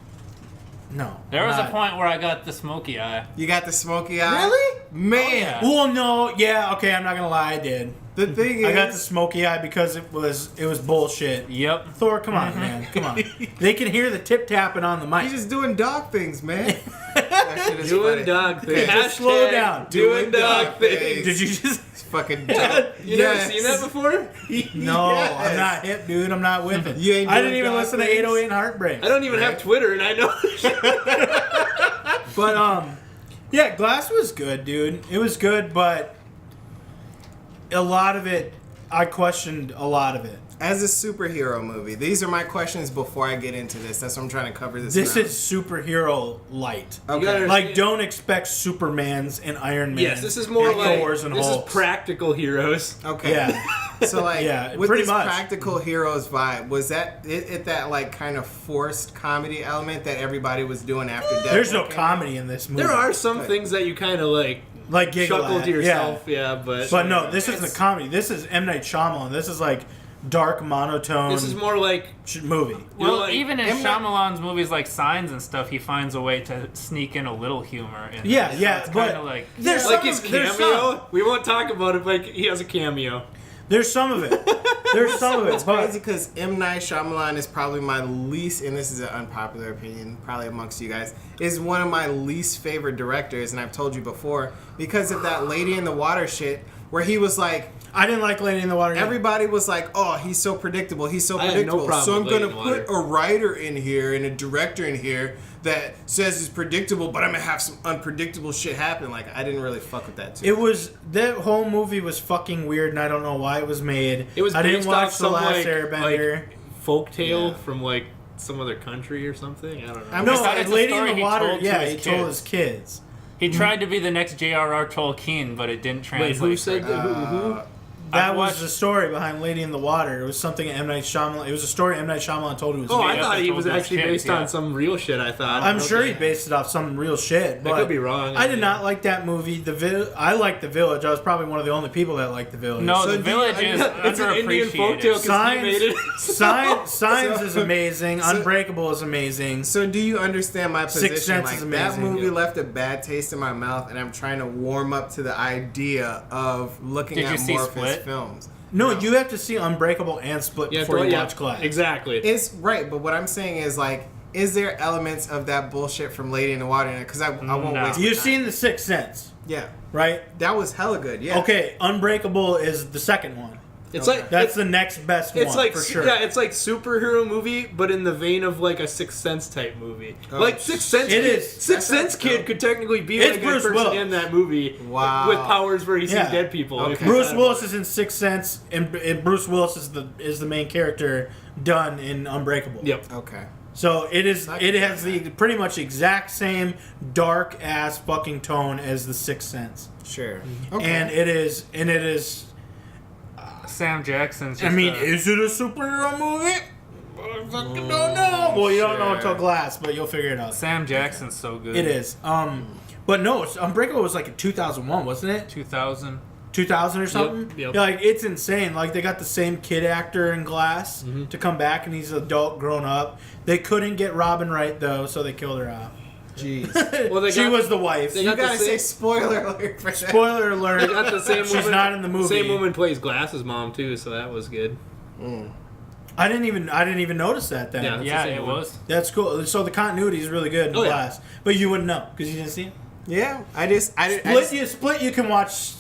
No. There was a not- point where I got the smoky eye. You got the smoky eye? Really? Man. yeah. Well, no. Yeah. Okay. I'm not gonna lie. I did. The thing is, I got the smoky eye because it was bullshit. Yep. Thor, come on, man. Come on. They can hear the tip tapping on the mic. you're just doing dog things, man. That shit is Doing funny. dog things. Just slow down. Doing dog things. Did you just? It's fucking dope. You never seen that before? No, Yes. I'm not hip, dude. I'm not with it. You ain't I doing didn't even dog listen to things? 808 and Heartbreak. I don't even have Twitter, and I know. But yeah, Glass was good, dude. It was good, but a lot of it, I questioned a lot of it. As a superhero movie, these are my questions before I get into this. That's what I'm trying to cover this. This ground. is superhero light. Okay. gotta- Like, don't expect Supermans and Iron Man. Yes, this is more and like Thors and this Hulks. is practical heroes. Okay. Yeah. So like, Yeah, with pretty this much. practical heroes vibe, was that it? That like kind of forced comedy element that everybody was doing after Deadpool? There's no came comedy in this movie. There are some Good. things that you kind of like giggle chuckle at. to yourself, yeah, but But no, this isn't a comedy. This is M. Night Shyamalan. This is like dark monotone this is more like movie. Well, like- even in I'm not- Shyamalan's movies like Signs and stuff, he finds a way to sneak in a little humor. In Yeah, it. yeah, It's but kind of like there's like some his of- there's cameo. We won't talk about it, but he has a cameo. There's some of it. There's some of it. It's crazy But because M. Night Shyamalan is probably my least, and this is an unpopular opinion, probably amongst you guys, is one of my least favorite directors, and I've told you before, because of that Lady in the Water shit, where he was like, I didn't like Lady in the Water. everybody was like, oh, he's so predictable, he's so I had no predictable, problem so I'm with Lady gonna in the put a writer in here and a director in here that says it's predictable, but I'm gonna have some unpredictable shit happen. Like, I didn't really fuck with that too. It was that whole movie was fucking weird, and I don't know why it was made. It was I didn't based watch off the some Last like Airbender. folktale Yeah. from like some other country or something. I don't know. I'm No, just- thought it's a Lady in story the he Water. told to Yeah, his he told kids. his kids. he tried to be the next J.R.R. Tolkien, but it didn't Wait, translate. who said for him. who? That I've was watched- the story behind Lady in the Water. It was something M. Night Shyamalan. It was a story M. Night Shyamalan told he was. Oh, made I up. thought he told was his actually kids, based yeah. on some real shit. I thought. I'm sure he Okay. based it off some real shit. But could be wrong. I did not like that movie. I liked The Village. I was probably one of the only people that liked The Village. No, So The do Village you- is It's an Indian folktale underappreciated. because he made it. Signs is amazing. Unbreakable is amazing. So do you understand my position? Sixth Sense like, is that amazing, movie yeah. left a bad taste in my mouth, and I'm trying to warm up to the idea of looking Did at you see more of his Split? films. No, you have to see Unbreakable and Split before you watch Glass. Exactly. It's right, but what I'm saying is like, is there elements of that bullshit from Lady in the Water in it? Because I won't No. waste. my You've time. seen The Sixth Sense, Yeah, right? that was hella good. Yeah. Okay, Unbreakable is the second one. It's Okay. like That's the next best it's one like for sure. yeah, it's like superhero movie, but in the vein of like a Sixth Sense type movie. Oh, like Sixth Sense, it kid, is. Sixth That Sense sounds kid dope. could technically be It's like Bruce a person Willis. in that movie. Wow. With powers where he sees Yeah. dead people. Okay. If you Bruce thought Willis about is in Sixth Sense, and Bruce Willis is the main character done in Unbreakable. it. Yep. Okay. So it has the pretty much exact same dark ass fucking tone as the Sixth Sense, Sure. Mm-hmm. Okay. and it is. Sam Jackson's. I Just mean, a- is it a superhero movie? I fucking don't know. Well, you don't know until Glass, but you'll figure it out. Sam Jackson's so good. It is. But no, Unbreakable was like in 2001, wasn't it? 2000. 2000 or something. Yep. Yeah, like it's insane. Like they got the same kid actor in Glass Mm-hmm. to come back, and he's adult, grown up. They couldn't get Robin right though, so they killed her off. Jeez. Well, She was the wife. they You got the gotta same- say spoiler alert for that. Spoiler alert. They got the same She's woman. not in the movie. Same woman plays Glass's mom too, so that was good. I didn't even notice that. Then Yeah. It's Yeah, the same it one. was. that's cool. So the continuity is really good in Oh, yeah. Glass, but you wouldn't know because you didn't see it. Yeah, I just Split. You can watch.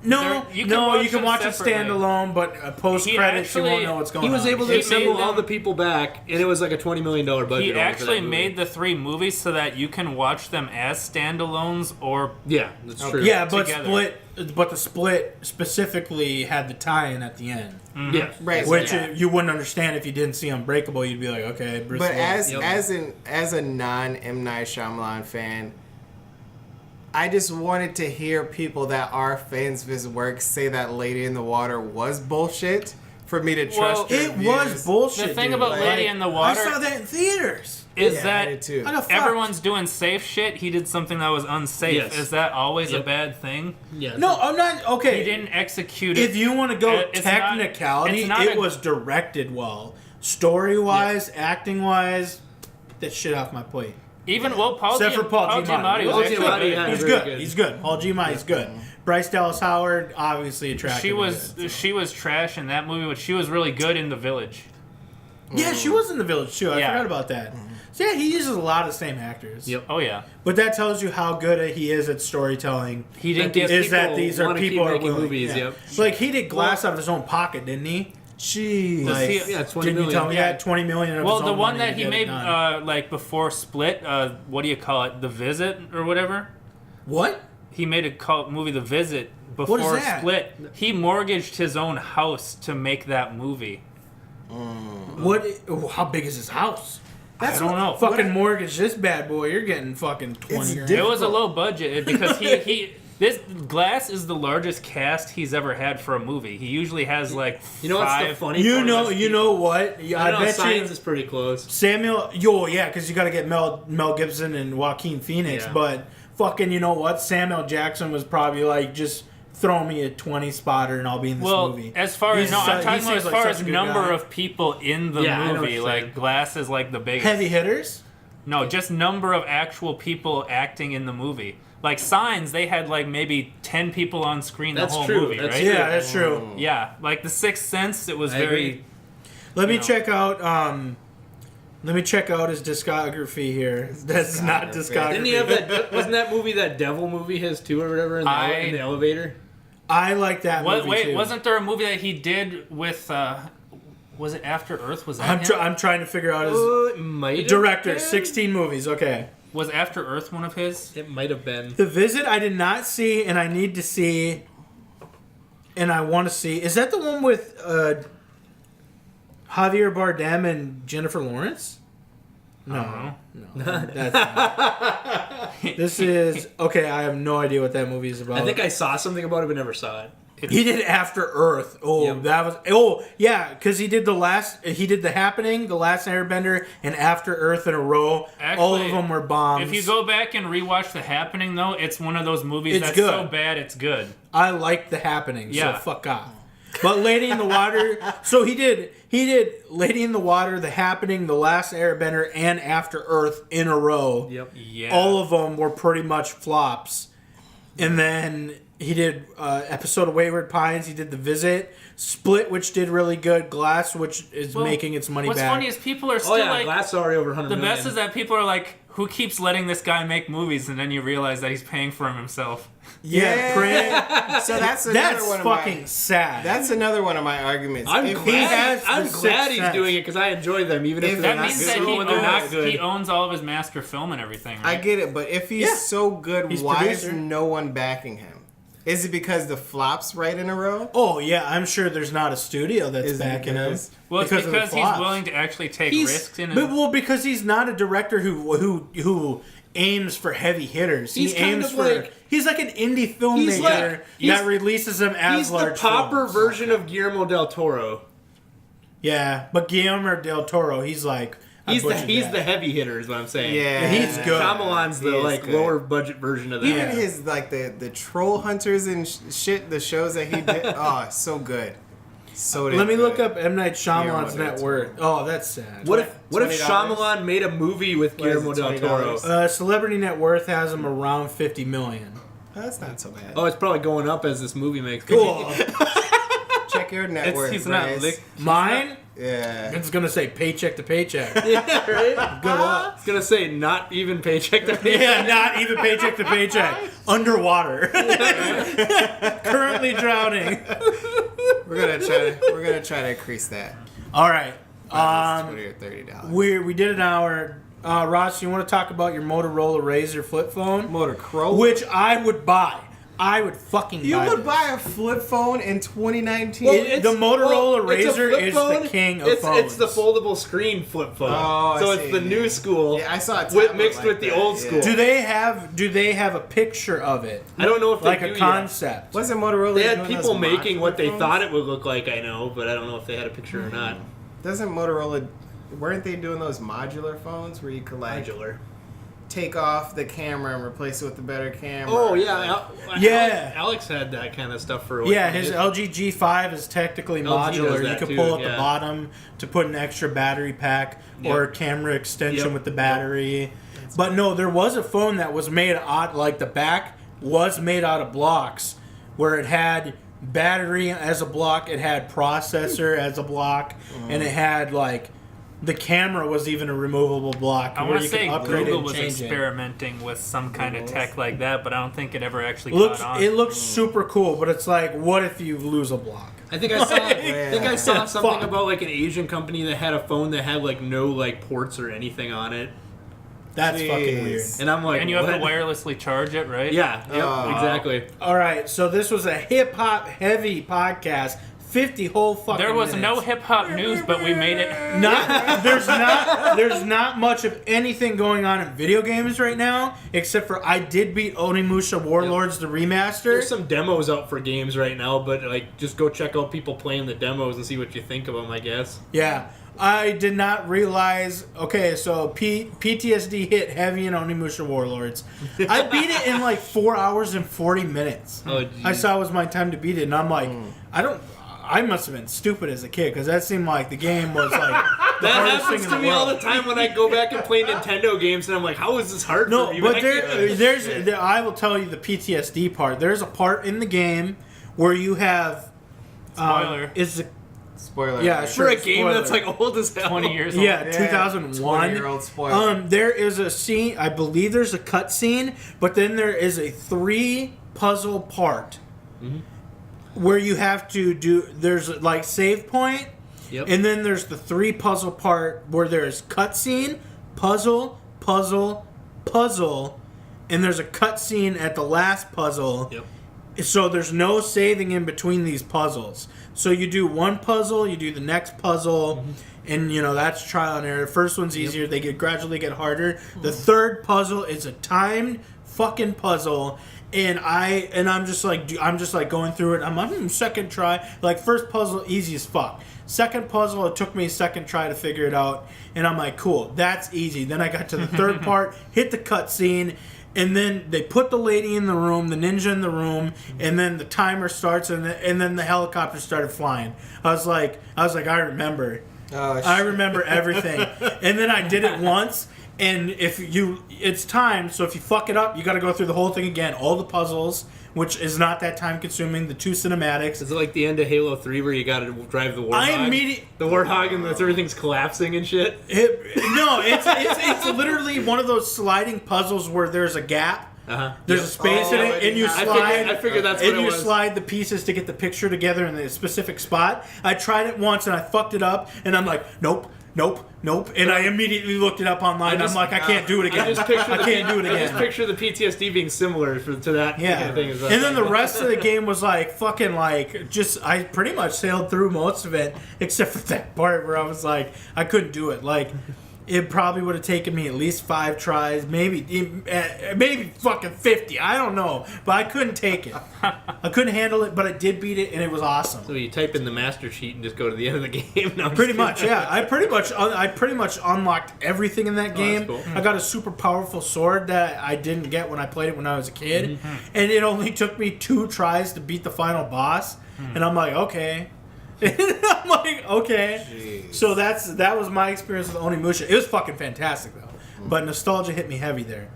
No, There- you can no, watch you can them watch it separately. standalone, but post credits you actually- won't know what's going on. He was able to He assemble made all them- the people back, and it was like a $20 million budget. He for that actually movie. made the 3 movies so that you can watch them as standalones or Yeah, that's true. Yeah, but together. the split specifically had the tie-in at the end, Yeah. right. which yeah. you wouldn't understand if you didn't see Unbreakable. You'd be like, okay, Bruce But Willis. as a non M Night Shyamalan fan, I just wanted to hear people that are fans of his work say that Lady in the Water was bullshit for me to trust. Well, their it was views. bullshit. The thing dude. about Like, Lady in the Water I saw that in theaters. is Yeah, I that did too. I got fucked. everyone's doing safe shit. He did something that was unsafe. Yes. Is that always a Yep. bad thing? Yeah. No, I'm not. Okay, He didn't execute it. if you want to go It's not- technicality, it's not it a- was directed well. Story wise, acting wise, that shit off my plate. Even Paul Except for Paul Giamatti. Giamatti was Paul actually Giamatti good. had- He's very good. good. He's good. Paul Giamatti's good. Bryce Dallas Howard, obviously attractive. She and was good, so. she was trash in that movie, but she was really good in The Village. Yeah, she was in The Village too. I Yeah. forgot about that. So yeah, he uses a lot of the same actors. Yep. Oh yeah, But that tells you how good he is at storytelling. he didn't That get Is that people these are wanna keep people are making willing. movies, Yeah. yep. Like he did Glass out of his own pocket, didn't he? Jeez. Like, he- Yeah, 20 didn't you tell million. me Yeah. that 20 million? Of well, his the own one money that to he get it made done. like before Split. What do you call it? The Visit or whatever. What? He made a movie, The Visit, before What is that? Split. He mortgaged his own house to make that movie. What? How big is his house? I don't know. Fucking mortgage this bad boy. You're getting fucking 20 grand. It was a low budget because this Glass is the largest cast he's ever had for a movie. He usually has like You know what's the 5 funny You part? know, of this you know what? I I know bet Science you is pretty close. Samuel. Yeah, because you got to get Mel Gibson and Joaquin Phoenix. Yeah. But fucking, you know what? Samuel Jackson was probably like, just throw me a 20 spotter and I'll be in this Well, movie. as far as He's no, su- I'm he talking about seems as like far such as a good number guy. of people in the Yeah, I know what movie. you're Like saying. Glass is like the biggest. Heavy hitters. No, just number of actual people acting in the movie. Like Signs, they had like maybe 10 people on screen That's the whole true. movie, That's right? true. Yeah, that's true. Yeah, like The Sixth Sense, it was I very. agree. Let me know. check out. Let me check out his discography here. That's not discography. Didn't he have that? Wasn't that movie that devil movie his too or whatever in the elevator? I like that movie Wait, too. wasn't there a movie that he did with? Was it After Earth? Was that him? I'm trying to figure out his It might have director. been. 16 movies. Okay. Was After Earth one of his? It might have been. The Visit I did not see, and I need to see, and I want to see. Is that the one with Javier Bardem and Jennifer Lawrence? No, that's not. This is okay. I have no idea what that movie is about. I think I saw something about it but never saw it. He did After Earth. Oh, Yep. that was. Oh, yeah, because he did The Happening, The Last Airbender, and After Earth in a row. All of Actually, them were bombs. If you go back and rewatch The Happening, though, it's one of those movies It's that's good. so bad it's good. I like The Happening, Yeah. so fuck off. But Lady in the Water. So he did Lady in the Water, The Happening, The Last Airbender, and After Earth in a row. Yep. Yeah. All of them were pretty much flops. And then he did episode of Wayward Pines. He did The Visit, Split, which did really good. Glass, which is Well, making its money What's back. funny is people are still Oh yeah, like. Glass is already over 100 The million. best is that people are like, who keeps letting this guy make movies? And then you realize that he's paying for them himself. Yeah, print. So that's another That's one of fucking my. sad. That's another one of my arguments. I'm If he he has I'm the glad Sixth he's Sense. doing it because I enjoy them, even if If they're That not means good. that So when they're not good. he owns all of his master film and everything, right? I get it, but if he's Yeah. so good, He's why producer. is no one backing him? Is it because the flops right in a row? Oh yeah, I'm sure there's not a studio that's Is it backing him. because- Well, it's of the because he's flops. willing to actually take He's- risks in but, his... well, because he's not a director who aims for heavy hitters. He's he kind aims of for. like- He's like an indie He's like- filmmaker he's- that releases them as He's the large popper films. version of Guillermo del Toro. Yeah, but Guillermo del Toro, he's like, He's the butchered that. heavy hitter, is what I'm saying. Yeah, he's good. Shyamalan's the He is like good. lower budget version of that. Even his like the troll hunters and shit, the shows that he did. Oh, so good. So Let me good. look up M. Night Shyamalan's Guillermo net del worth. Oh, that's sad. What if $20? Shyamalan made a movie with What is Guillermo it, del Toro? $20? Celebrity net worth has him around 50 million. That's not so bad. Oh, it's probably going up as this movie makes. Cool. Check your net worth, He's not Bryce. lick. Mine? Yeah. It's gonna say paycheck to paycheck. Yeah, right. Good luck. It's gonna say not even paycheck to paycheck. Yeah, not even paycheck to paycheck. Underwater. Currently drowning. We're gonna try to increase that. All right. $20 or $30. We did an hour. Ross, you want to talk about your Motorola Razr flip phone? Motorola. Which I would buy. I would fucking You buy would this. buy a flip phone in 2019? The Motorola it's a Razr flip is phone. the king of It's phones. the foldable screen flip phone. Oh, I so see. it's the new school. Yeah, I saw a with tablet mixed like with the that, old yeah. school. Do they have a picture of it? I don't know if they Like do a yet. concept. Wasn't Motorola They had doing people those making what modular they phones? thought it would look like. I know, but I don't know if they had a picture or not. Doesn't Motorola... Weren't they doing those modular phones where you could like Modular. take off the camera and replace it with a better camera? Oh yeah, Yeah. Alex had that kind of stuff for. Yeah, his LG G5 is technically LG does modular. You that could too, pull at yeah. the bottom to put an extra battery pack or a camera extension Yep. with the battery. But no, there was a phone that was made out, like the back was made out of blocks, where it had battery as a block, it had processor as a block, and it had like the camera was even a removable block. I where want to you could say upgrade it Google and was change it. experimenting with some kind of tech like that, but I don't think it ever actually Looks, caught on. it looks super cool, but it's like, what if you lose a block? I think I saw. I think I saw something Fuck. about like an Asian company that had a phone that had like no like ports or anything on it, That's fucking Jeez. weird. and I'm like, and you have to what? wirelessly charge it, right? Yeah. Yep. Oh. Exactly. All right, so this was a hip hop heavy podcast. 50 whole fucking There was no minutes. hip hop news, but we made it. There's not much of anything going on in video games right now, except for I did beat Onimusha Warlords the remaster. There's some demos out for games right now, but like just go check out people playing the demos and see what you think of them. I guess. Yeah, I did not realize. Okay, so PTSD hit heavy in Onimusha Warlords. I beat it in like 4 hours and 40 minutes. Oh, geez. I saw it was my time to beat it, and I'm like, I must have been stupid as a kid because that seemed like the game was like the That hardest happens thing to in the me all world. the time when I go back and play Nintendo games, and I'm like, how is this hard No, for me? but I can't- there, I will tell you the PTSD part. There's a part in the game where you have Spoiler. Is the Spoiler. Yeah, alert. sure. for a game that's spoiler. like old as hell. 20 years old. yeah, Yeah, 2001. 20-year-old spoiler. There is a scene. I believe there's a cut scene, but then there is a 3 puzzle part where you have to do. There's like save point. Yep. And then there's the 3 puzzle part where there's cutscene, puzzle, puzzle, puzzle, and there's a cutscene at the last puzzle. Yep. So there's no saving in between these puzzles. So you do one puzzle, you do the next puzzle, and you know that's trial and error. The first one's easier; they gradually get harder. The third puzzle is a timed fucking puzzle. And I'm just like going through it. I'm on second try. Like first puzzle, easy as fuck. Second puzzle, it took me a second try to figure it out. And I'm like, cool, that's easy. Then I got to the third part, hit the cutscene, and then they put the lady in the room, the ninja in the room, and then the timer starts, and then the helicopter started flying. I was like, I remember. Oh, I remember everything. And then I did it once. And it's timed, so if you fuck it up, you got to go through the whole thing again. All the puzzles, which is not that time consuming. The 2 cinematics. Is it like the end of Halo 3 where you got to drive the warthog? The warthog and everything's collapsing and shit. It's literally one of those sliding puzzles where there's a gap. There's a space in it, and you slide. I figured that's what and it you was. slide the pieces to get the picture together in a specific spot. I tried it once and I fucked it up, and I'm like, nope. And I immediately looked it up online. I'm like, I can't do it again. I can't do it I just again. picture the PTSD being similar to that kind of thing. And then the rest of the game was like fucking like just I pretty much sailed through most of it except for that part where I was like I couldn't do it. Like it probably would have taken me at least 5 tries, maybe fucking 50. I don't know, but I couldn't take it. I couldn't handle it, but I did beat it, and it was awesome. So you type in the master sheet and just go to the end of the game. No, I'm Pretty just much, kidding. yeah. I pretty much unlocked everything in that game. Cool. I got a super powerful sword that I didn't get when I played it when I was a kid, and it only took me 2 tries to beat the final boss. And I'm like, okay. Jeez. So that was my experience with Onimusha. It was fucking fantastic though, but nostalgia hit me heavy there.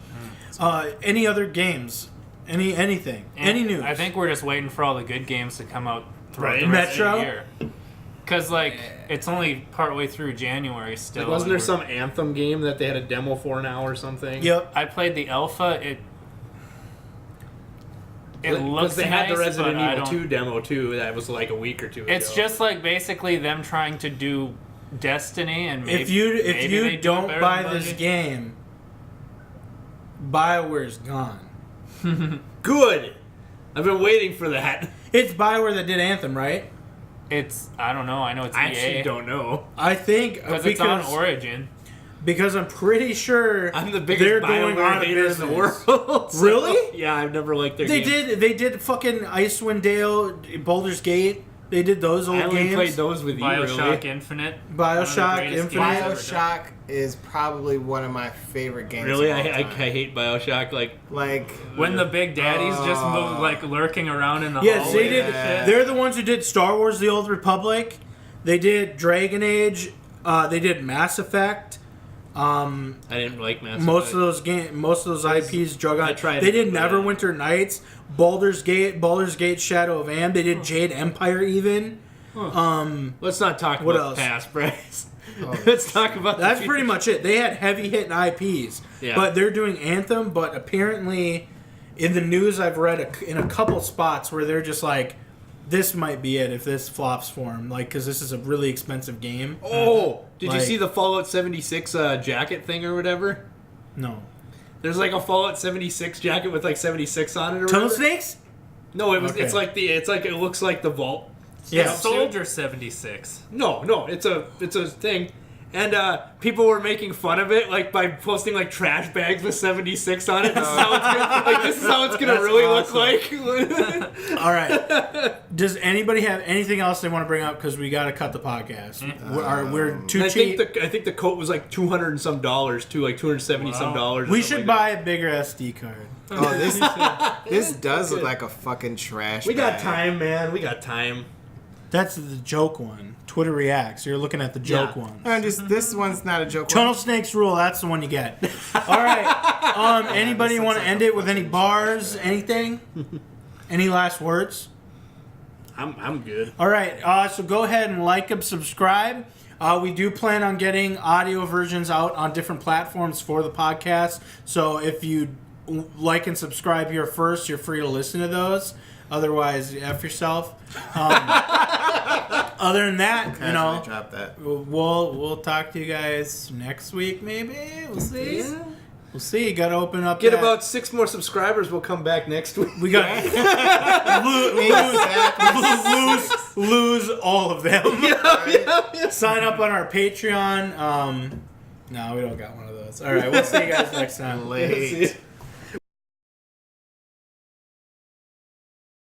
Any other games? Anything? Any news? I think we're just waiting for all the good games to come out throughout the Right. rest Metro? of the year. Because, like, it's only partway through January still. Like, wasn't and there some Anthem game that they had a demo for now or something? Yep. I played the alpha. It looks they nice, had the Resident but I Evil don't- 2 demo too. That was like a week or two ago. It's just like basically them trying to do Destiny, and maybe If you maybe they do it don't better buy than this Bungie. game, BioWare's gone. good. I've been waiting for that. It's BioWare that did Anthem, right? I don't know. I know it's I EA actually don't know. I think because it's on Origin. because I'm pretty sure I'm the biggest they're going BioWare out of hater in the business. world. So, Really? Yeah, I've never liked their They games. did fucking Icewind Dale, Baldur's Gate. They did those old I only games. played those with you, Bioshock really. Infinite. BioShock One of the greatest Infinite. games ever done. Bioshock is probably one of my favorite games. Really? of all I time. hate Bioshock. Like When the big daddies just Oh. move, like lurking around in the Yes, hallway. they did. Yeah. They're the ones who did Star Wars: The Old Republic. They did Dragon Age. They did Mass Effect. I didn't like Mass Most Effect. of those IPs drug I on. tried They it, did but- Neverwinter Nights, Baldur's Gate, Shadow of Am. They did Jade Empire even. Let's not talk What about else? the past, Bryce. Let's talk about the That's future. pretty much it. They had heavy hitting IPs, Yeah. but they're doing Anthem. But apparently, in the news, I've read in a couple spots where they're just like, "This might be it if this flops for them." Like, because this is a really expensive game. Oh, did you Like- see the Fallout 76 jacket thing or whatever? No, There's like a Fallout 76 jacket with like 76 on it or Tunnel whatever. Snakes. No, it was. Okay. It's like it looks like the vault. Yeah. Soldier 76. No, it's a thing. And people were making fun of it, like by posting like trash bags with 76 on it. This is how it's gonna That's really awesome. look like. All right. Does anybody have anything else they want to bring up? Because we got to cut the podcast. We're too I cheap. think the coat was like $200 and some too, like $270 some dollars. or We something should like buy a bigger SD card. oh, this does look like a fucking trash. that. We got bag. time, man. We got time. That's the joke one. Twitter reacts. You're looking at the joke Yeah. one. This one's not a joke. Tunnel Snakes rule. That's the one you get. All right. Anybody want to end it with any bars? Anything? Any last words? I'm good. All right. So go ahead and like and subscribe. We do plan on getting audio versions out on different platforms for the podcast. So if you like and subscribe here first, you're free to listen to those. Otherwise, F yourself. Other than that, you know, drop that. we'll talk to you guys next week. Maybe we'll see. We'll see. You got to open up. Get that- about 6 more subscribers. We'll come back next week. We got lose all of them. Sign up on our Patreon. No, we don't got one of those. All right, we'll see you guys next time. Late.